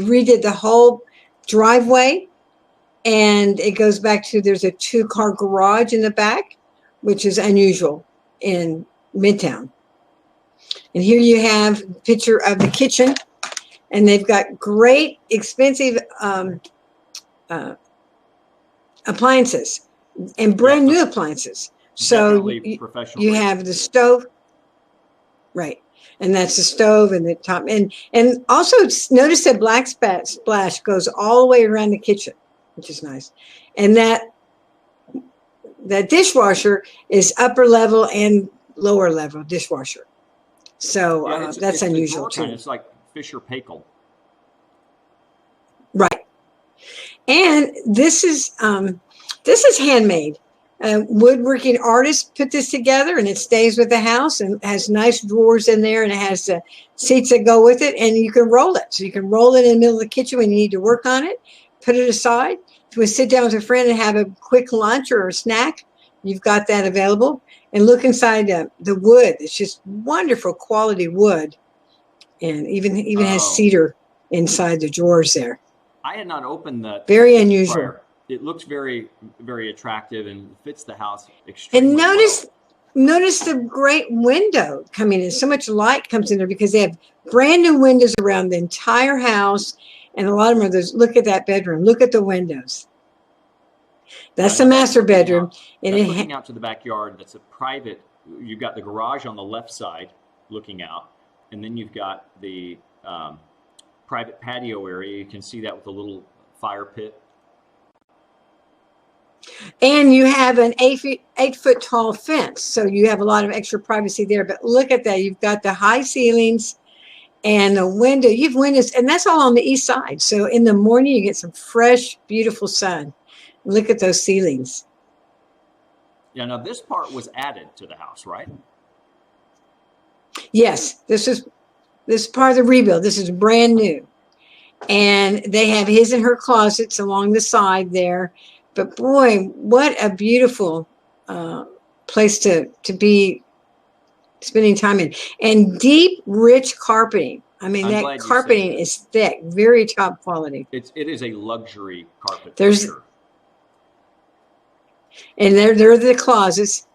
redid the whole driveway, and it goes back to there's a 2-car garage in the back, which is unusual in Midtown. And here you have a picture of the kitchen, and they've got great expensive appliances and brand new appliances. So Definitely professional you grade. have the stove, right? And that's the stove and the top. And also notice that black splash goes all the way around the kitchen, which is nice. And that dishwasher is upper level and lower level dishwasher. So that's it's unusual the drawer kind. too. It's like Fisher Paykel. Right. And this is handmade. Woodworking artists put this together, and it stays with the house and has nice drawers in there, and it has seats that go with it, and you can roll it. So you can roll it in the middle of the kitchen when you need to work on it, put it aside. If you want to sit down with a friend and have a quick lunch or a snack, you've got that available. And look inside the wood. It's just wonderful quality wood, and even has cedar inside the drawers there. I had not opened that. Very unusual. Prior. It looks very, very attractive and fits the house extremely And well. notice the great window coming in. So much light comes in there because they have brand new windows around the entire house, and a lot of them are those. Look at that bedroom. Look at the windows. That's the master bedroom. That's looking out to the backyard. That's a private. You've got the garage on the left side looking out, and then you've got the private patio area. You can see that with a little fire pit. And you have an 8-foot tall fence, so you have a lot of extra privacy there. But look at that. You've got the high ceilings and the window. You have windows, and that's all on the east side. So in the morning, you get some fresh, beautiful sun. Look at those ceilings. Yeah, now this part was added to the house, right? Yes, this is part of the rebuild. This is brand new. And they have his and her closets along the side there. But boy, what a beautiful place to be spending time in. And deep, rich carpeting. I mean, that carpeting is thick, very top quality. It is a luxury carpet. There's, for sure. And there are the closets.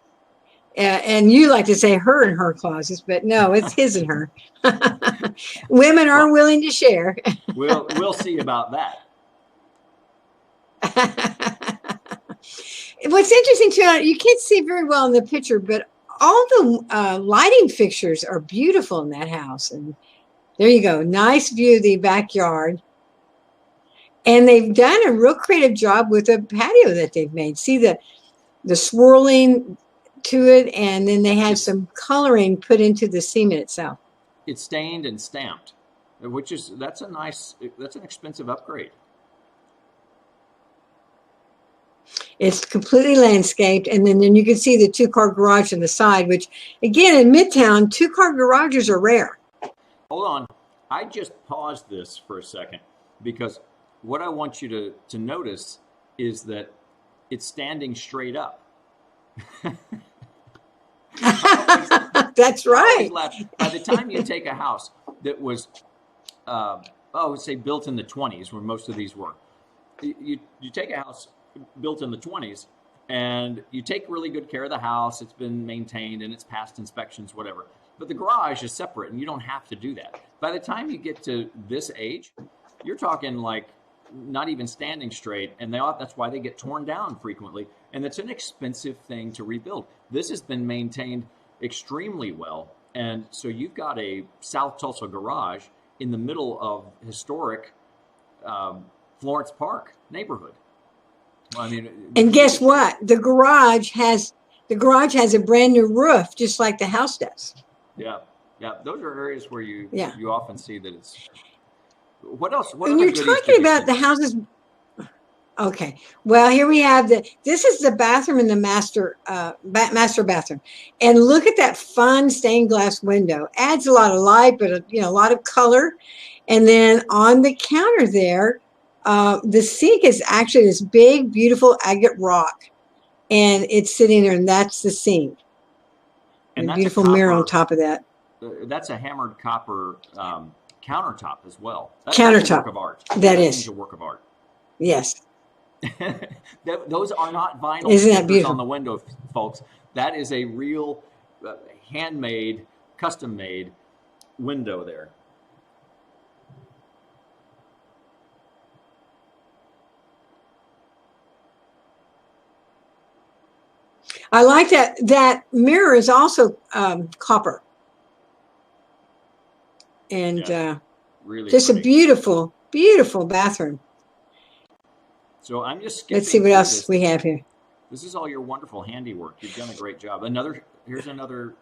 And you like to say her and her closets, but no, it's his and her. Women are willing to share. We'll see about that. What's interesting too, you can't see very well in the picture, but all the lighting fixtures are beautiful in that house. And there you go, nice view of the backyard. And they've done a real creative job with the patio that they've made. See the swirling to it, and then they had some coloring put into the cement itself. It's stained and stamped, that's an expensive upgrade. It's completely landscaped, and then you can see the 2-car garage on the side, which again in Midtown, 2-car garages are rare. Hold on, I just paused this for a second because what I want you to notice is that it's standing straight up. That's right. By the time you take a house that was, say built in the 20s, where most of these were, you take a house built in the 20s, and you take really good care of the house. It's been maintained and it's passed inspections, whatever. But the garage is separate, and you don't have to do that. By the time you get to this age, you're talking like not even standing straight, and that's why they get torn down frequently. And it's an expensive thing to rebuild. This has been maintained extremely well, and so you've got a South Tulsa garage in the middle of historic Florence Park neighborhood. Well, I mean, and guess what? The garage has a brand new roof, just like the house does. Yeah. Those are areas where you often see that it's. What else? When you're talking about the houses, okay. Well, here we have this is the bathroom in the master bathroom, and look at that fun stained glass window. Adds a lot of light, but a lot of color. And then on the counter there, the sink is actually this big, beautiful agate rock, and it's sitting there, and that's the sink. And a beautiful mirror on top of that. That's a hammered copper countertop as well. That's countertop. A work of art. That is a work of art. Yes. Those are not vinyl Isn't that beautiful? On the window, folks. That is a real handmade, custom-made window there. I like that. That mirror is also copper. And really just pretty. A beautiful, beautiful bathroom. So I'm just skipping. Let's see what else we have here. This is all your wonderful handiwork. You've done a great job. Here's another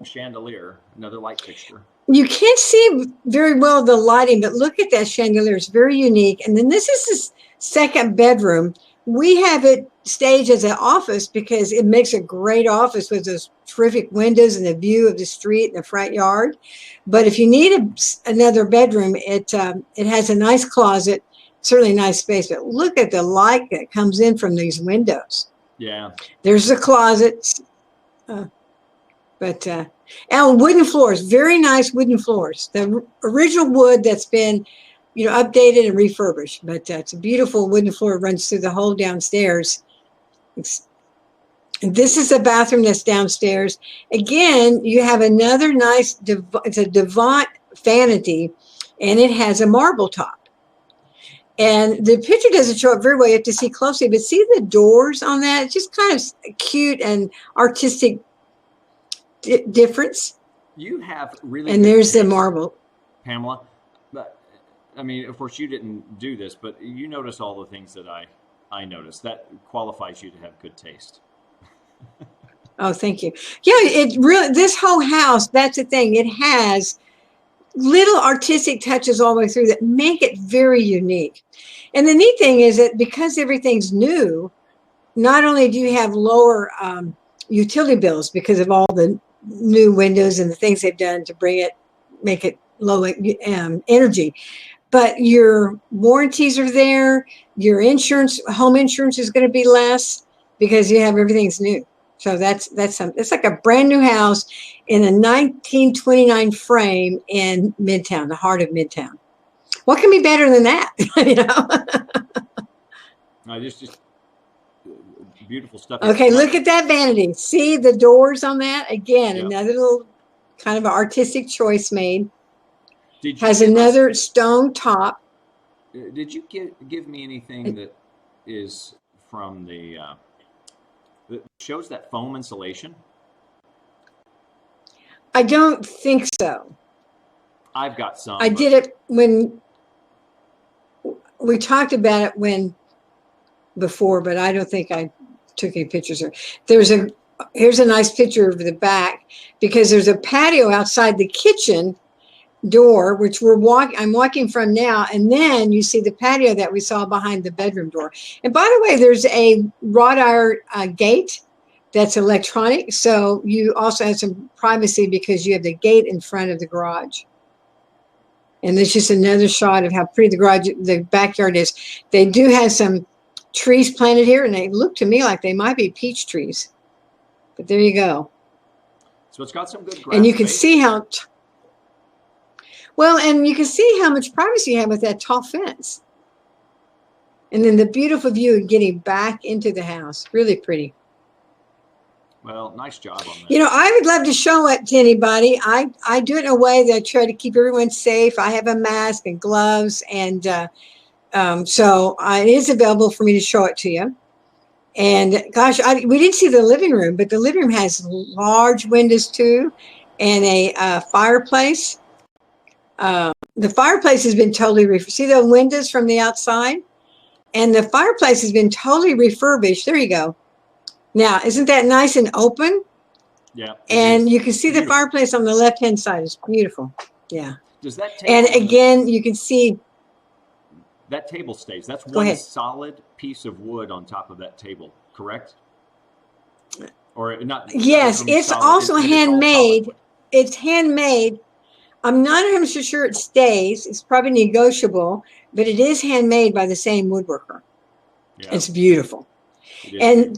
chandelier, another light fixture. You can't see very well the lighting, but look at that chandelier. It's very unique. And then this is this second bedroom. We have it staged as an office because it makes a great office with those terrific windows and the view of the street and the front yard. But if you need another bedroom, it has a nice closet, certainly a nice space. But look at the light that comes in from these windows. Yeah. There's the closet. And wooden floors, very nice wooden floors. The original wood that's been updated and refurbished, but it's a beautiful wooden floor. It runs through the whole downstairs. And this is the bathroom that's downstairs. Again, you have another nice, it's a Devant vanity, and it has a marble top. And the picture doesn't show up very well. You have to see closely, but see the doors on that? It's just kind of cute and artistic difference. You have really and there's the marble. Pamela. I mean, of course, you didn't do this, but you notice all the things that I noticed. That qualifies you to have good taste. Oh, thank you. Yeah, it really, this whole house, that's the thing. It has little artistic touches all the way through that make it very unique. And the neat thing is that because everything's new, not only do you have lower utility bills because of all the new windows and the things they've done to make it low energy, but your warranties are there. Your insurance, home insurance, is going to be less because you have everything's new. So that's something. It's like a brand new house in a 1929 frame in Midtown, the heart of Midtown. What can be better than that? No, just beautiful stuff. Okay, look at that vanity. See the doors on that? Again, another little kind of an artistic choice made. Has another stone top. Did you give me anything that is from that shows that foam insulation? I don't think so. I've got some. I did it when we talked about it before, but I don't think I took any pictures. Here's a nice picture of the back because there's a patio outside the kitchen door, which I'm walking from now, and then you see the patio that we saw behind the bedroom door. And by the way, there's a wrought iron gate that's electronic, so you also have some privacy because you have the gate in front of the garage. And there's just another shot of how pretty the backyard is. They do have some trees planted here, and they look to me like they might be peach trees. But there you go. So it's got some good grass And you can space. see how well, and you can see how much privacy you have with that tall fence. And then the beautiful view of getting back into the house. Really pretty. Well, nice job on that. You know, I would love to show it to anybody. I do it in a way that I try to keep everyone safe. I have a mask and gloves, and so it is available for me to show it to you. And gosh, we didn't see the living room, but the living room has large windows too, and a fireplace. The fireplace has been totally see the windows from the outside, and the fireplace has been totally refurbished. There you go. Now, isn't that nice and open? Yeah. And you can see the fireplace on the left-hand side. It's beautiful. Yeah. Does that and again, you can see that table stays. That's Go one ahead. solid piece of wood on top of that table, correct? Or not? Yes, it's solid. also It's all handmade. solid wood. It's handmade. I'm not 100% sure it stays. It's probably negotiable, but it is handmade by the same woodworker. Yeah. It's beautiful. It is And beautiful.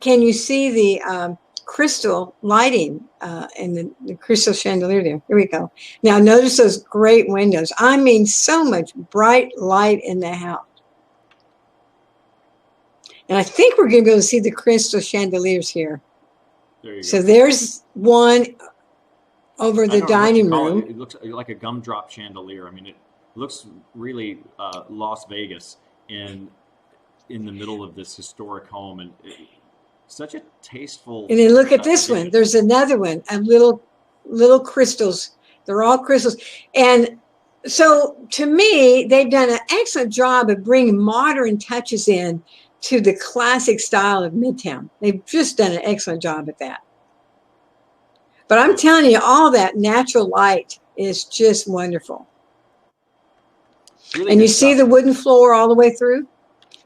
can you see the crystal lighting and the crystal chandelier there? Here we go. Now notice those great windows. I mean, so much bright light in the house. And I think we're going to be able to see the crystal chandeliers here. There you So go. there's one over I the don't know what you dining call room. It looks like a gumdrop chandelier. I mean, it looks really Las Vegas in the middle of this historic home, and such a tasteful. And then look at this one. addition. There's another one, a little crystals. They're all crystals. And so to me, they've done an excellent job of bringing modern touches in to the classic style of Midtown. They've just done an excellent job at that. But I'm telling you, all that natural light is just wonderful. Really And good you see stuff. the wooden floor all the way through?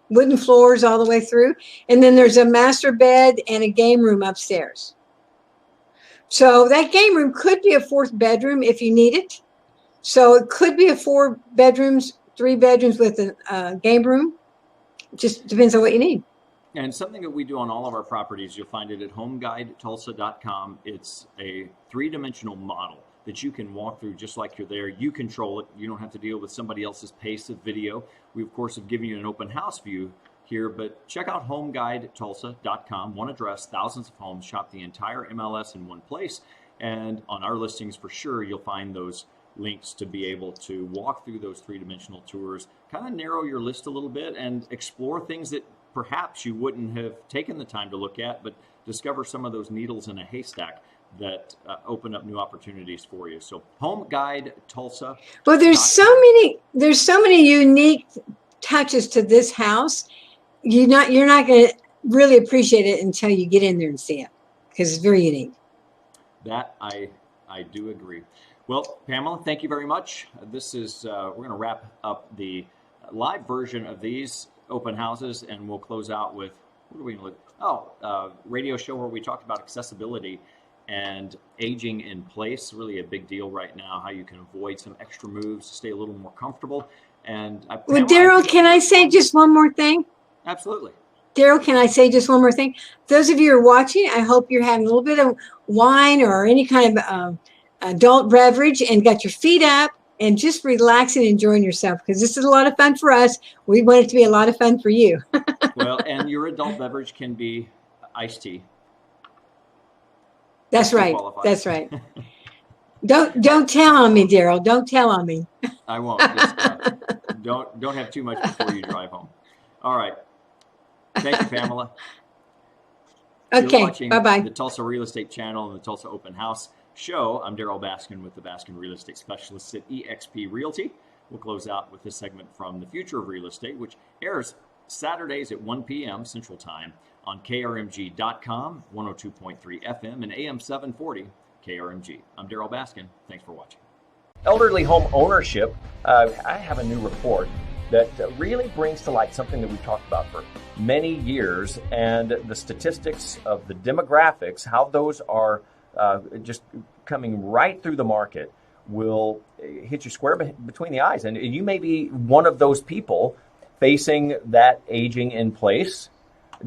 Wooden floors all the way through. And then there's a master bed and a game room upstairs. So that game room could be a fourth bedroom if you need it. So it could be a 4 bedrooms, 3 bedrooms with a game room. Just depends on what you need. And something that we do on all of our properties, you'll find it at homeguidetulsa.com. It's a 3-dimensional model that you can walk through just like you're there. You control it. You don't have to deal with somebody else's pace of video. We, of course, have given you an open house view here, but check out homeguidetulsa.com. One address, thousands of homes. Shop the entire MLS in one place. And on our listings, for sure, you'll find those links to be able to walk through those 3-dimensional tours, kind of narrow your list a little bit and explore things that perhaps you wouldn't have taken the time to look at, but discover some of those needles in a haystack that open up new opportunities for you. So Home Guide Tulsa. Well, there's so many unique touches to this house. You're not going to really appreciate it until you get in there and see it, because it's very unique. That I do agree. Well, Pamela, thank you very much. This is we're going to wrap up the live version of these open houses, and we'll close out with what are we going to look? Radio show where we talked about accessibility and aging in place. Really a big deal right now. How you can avoid some extra moves to stay a little more comfortable. And Well, Daryl, can I say just one more thing? Absolutely. Daryl, can I say just one more thing? Those of you who are watching, I hope you're having a little bit of wine or any kind of adult beverage and got your feet up and just relaxing and enjoying yourself, because this is a lot of fun for us. We want it to be a lot of fun for you. Well, and your adult beverage can be iced tea. That's right. Qualifies. That's right. Don't tell on me, Daryl. Don't tell on me. I won't. Just, don't have too much before you drive home. All right. Thank you, Pamela. Okay. You're watching Bye-bye. the Tulsa Real Estate Channel and the Tulsa Open House Show. I'm Daryl Baskin with the Baskin Real Estate Specialists at eXp Realty. We'll close out with this segment from The Future of Real Estate, which airs Saturdays at 1 p.m. Central Time on krmg.com, 102.3 FM, and AM 740 KRMG. I'm Daryl Baskin. Thanks for watching. Elderly home ownership. I have a new report that really brings to light something that we've talked about for many years, and the statistics of the demographics, how those are just coming right through the market, will hit you square between the eyes. And you may be one of those people facing that aging in place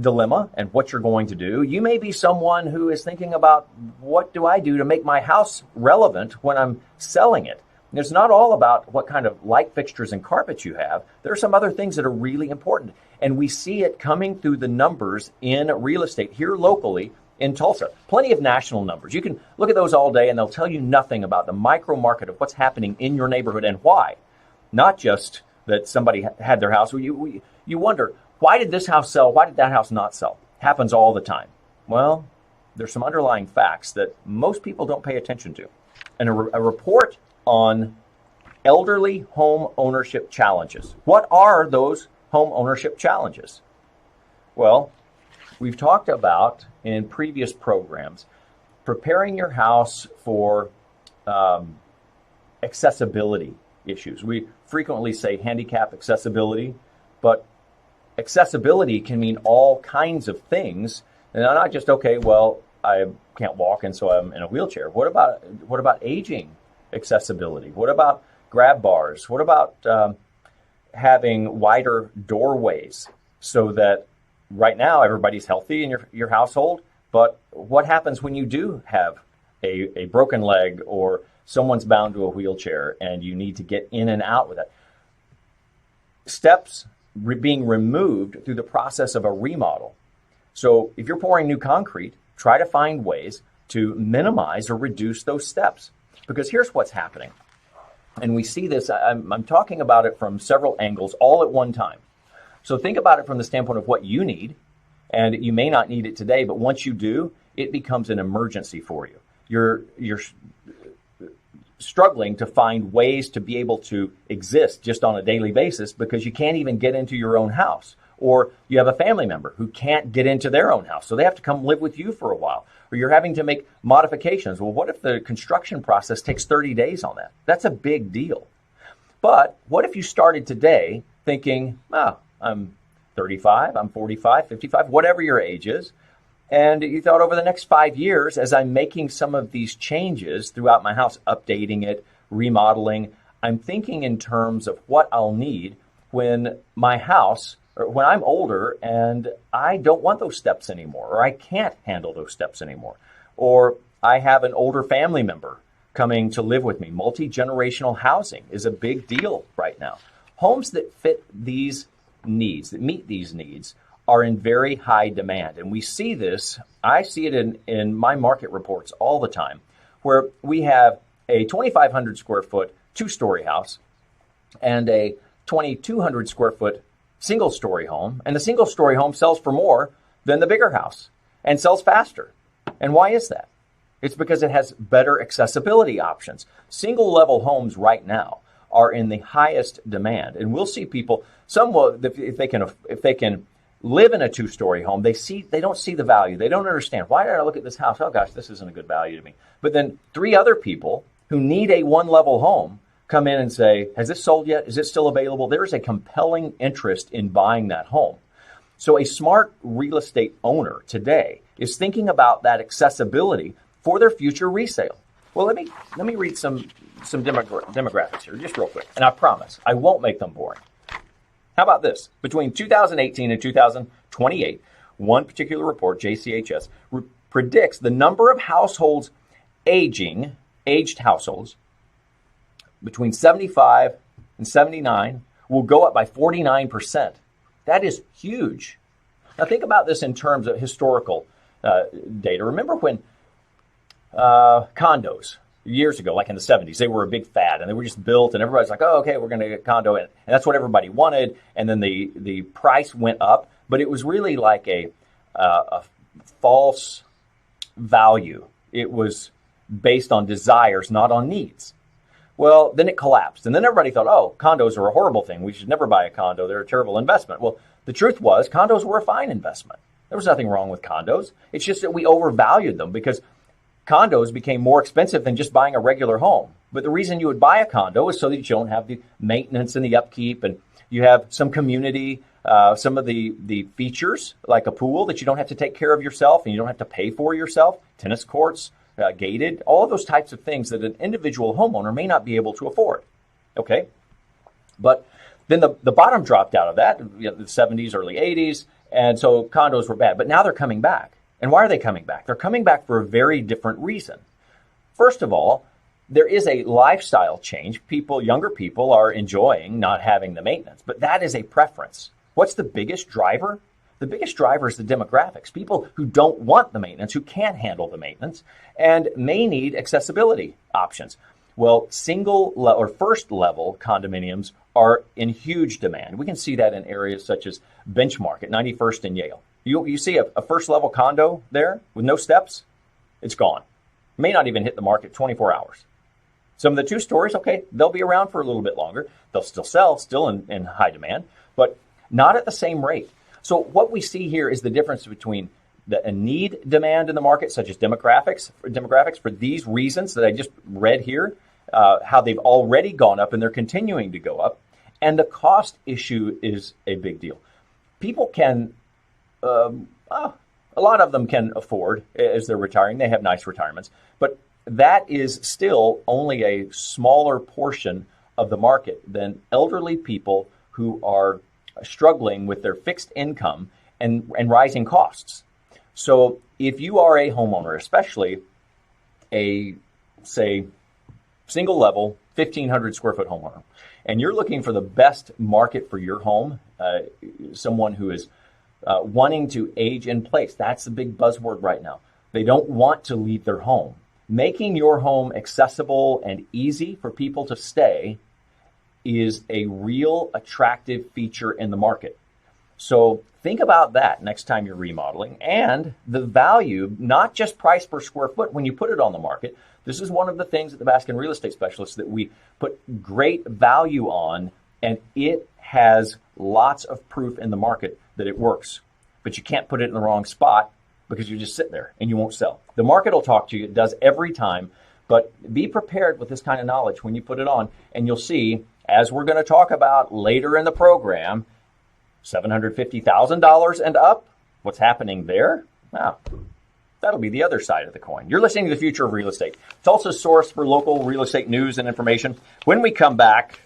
dilemma and what you're going to do. You may be someone who is thinking about, what do I do to make my house relevant when I'm selling it? And it's not all about what kind of light fixtures and carpets you have. There are some other things that are really important. And we see it coming through the numbers in real estate here locally in Tulsa. Plenty of national numbers. You can look at those all day and they'll tell you nothing about the micro market of what's happening in your neighborhood and why. Not just that somebody had their house. You wonder, why did this house sell? Why did that house not sell? Happens all the time. Well, there's some underlying facts that most people don't pay attention to. And a report on elderly home ownership challenges. What are those home ownership challenges? Well, we've talked about in previous programs, preparing your house for accessibility issues. We frequently say handicap accessibility, but accessibility can mean all kinds of things, and not just, okay, well, I can't walk and so I'm in a wheelchair. What about aging accessibility? What about grab bars? What about having wider doorways so that right now everybody's healthy in your household, but what happens when you do have a broken leg or someone's bound to a wheelchair and you need to get in and out with it? Steps being removed through the process of a remodel. So if you're pouring new concrete, try to find ways to minimize or reduce those steps. Because here's what's happening. And we see this, I'm talking about it from several angles all at one time. So think about it from the standpoint of what you need, and you may not need it today, but once you do, it becomes an emergency for you. You're struggling to find ways to be able to exist just on a daily basis because you can't even get into your own house. Or you have a family member who can't get into their own house, so they have to come live with you for a while. Or you're having to make modifications. Well, what if the construction process takes 30 days on that? That's a big deal. But what if you started today thinking, I'm 35, I'm 45, 55, whatever your age is, and you thought over the next 5 years, as I'm making some of these changes throughout my house, updating it, remodeling, I'm thinking in terms of what I'll need when my house, or when I'm older and I don't want those steps anymore, or I can't handle those steps anymore, or I have an older family member coming to live with me. Multi-generational housing is a big deal right now. Homes that fit these needs, that meet these needs, are in very high demand. And we see this, I see it in my market reports all the time, where we have a 2,500 square foot two-story house and a 2,200 square foot single-story home. And the single-story home sells for more than the bigger house and sells faster. And why is that? It's because it has better accessibility options. Single-level homes right now are in the highest demand. And we'll see people, some will, if they can live in a two-story home, they don't see the value. They don't understand. Why did I look at this house? Oh gosh, this isn't a good value to me. But then three other people who need a one-level home come in and say, has this sold yet? Is it still available? There is a compelling interest in buying that home. So a smart real estate owner today is thinking about that accessibility for their future resale. Well, let me read some demographics here just real quick. And I promise I won't make them boring. How about this? Between 2018 and 2028, one particular report, JCHS, predicts the number of households aged households between 75 and 79 will go up by 49%. That is huge. Now think about this in terms of historical data. Remember when condos, years ago, like in the 70s, they were a big fad and they were just built and everybody's like, oh, okay, we're going to get a condo. And that's what everybody wanted. And then the price went up, but it was really like a false value. It was based on desires, not on needs. Well, then it collapsed. And then everybody thought, oh, condos are a horrible thing. We should never buy a condo. They're a terrible investment. Well, the truth was condos were a fine investment. There was nothing wrong with condos. It's just that we overvalued them because condos became more expensive than just buying a regular home. But the reason you would buy a condo is so that you don't have the maintenance and the upkeep, and you have some community, some of the features like a pool that you don't have to take care of yourself and you don't have to pay for yourself, tennis courts, gated, all of those types of things that an individual homeowner may not be able to afford. Okay? But Then the bottom dropped out of that, the 70s, early 80s, and so condos were bad. But now they're coming back. And why are they coming back? They're coming back for a very different reason. First of all, there is a lifestyle change. Younger people are enjoying not having the maintenance, but that is a preference. What's the biggest driver? The biggest driver is the demographics. People who don't want the maintenance, who can't handle the maintenance, and may need accessibility options. Well, first level condominiums are in huge demand. We can see that in areas such as Benchmark at 91st and Yale. You see a first level condo there with no steps, it's gone. May not even hit the market 24 hours. Some of the 2 stories, okay, they'll be around for a little bit longer. They'll still sell, still in high demand, but not at the same rate. So what we see here is the difference between a need demand in the market, such as demographics for these reasons that I just read here, how they've already gone up and they're continuing to go up. And the cost issue is a big deal. People can, a lot of them can afford as they're retiring. They have nice retirements, but that is still only a smaller portion of the market than elderly people who are struggling with their fixed income and rising costs. So if you are a homeowner, especially a, say, single level, 1,500 square foot homeowner, and you're looking for the best market for your home, someone who is wanting to age in place, that's the big buzzword right now. They don't want to leave their home. Making your home accessible and easy for people to stay is a real attractive feature in the market. So think about that next time you're remodeling, and the value, not just price per square foot when you put it on the market. This is one of the things at the Baskin Real Estate Specialists that we put great value on, and it has lots of proof in the market that it works. But you can't put it in the wrong spot because you just sit there and you won't sell. The market will talk to you. It does every time. But be prepared with this kind of knowledge when you put it on, and you'll see, as we're going to talk about later in the program, $750,000 and up, what's happening there? Wow, that'll be the other side of the coin. You're listening to The Future of Real Estate, Tulsa's source for local real estate news and information. When we come back,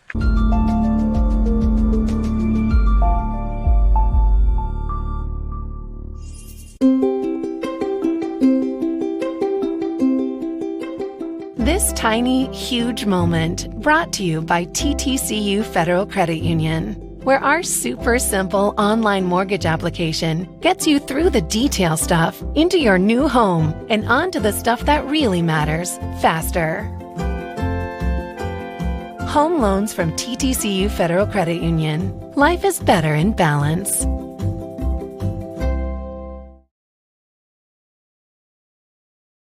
This tiny, huge moment brought to you by TTCU Federal Credit Union, where our super simple online mortgage application gets you through the detail stuff into your new home and onto the stuff that really matters faster. Home loans from TTCU Federal Credit Union. Life is better in balance.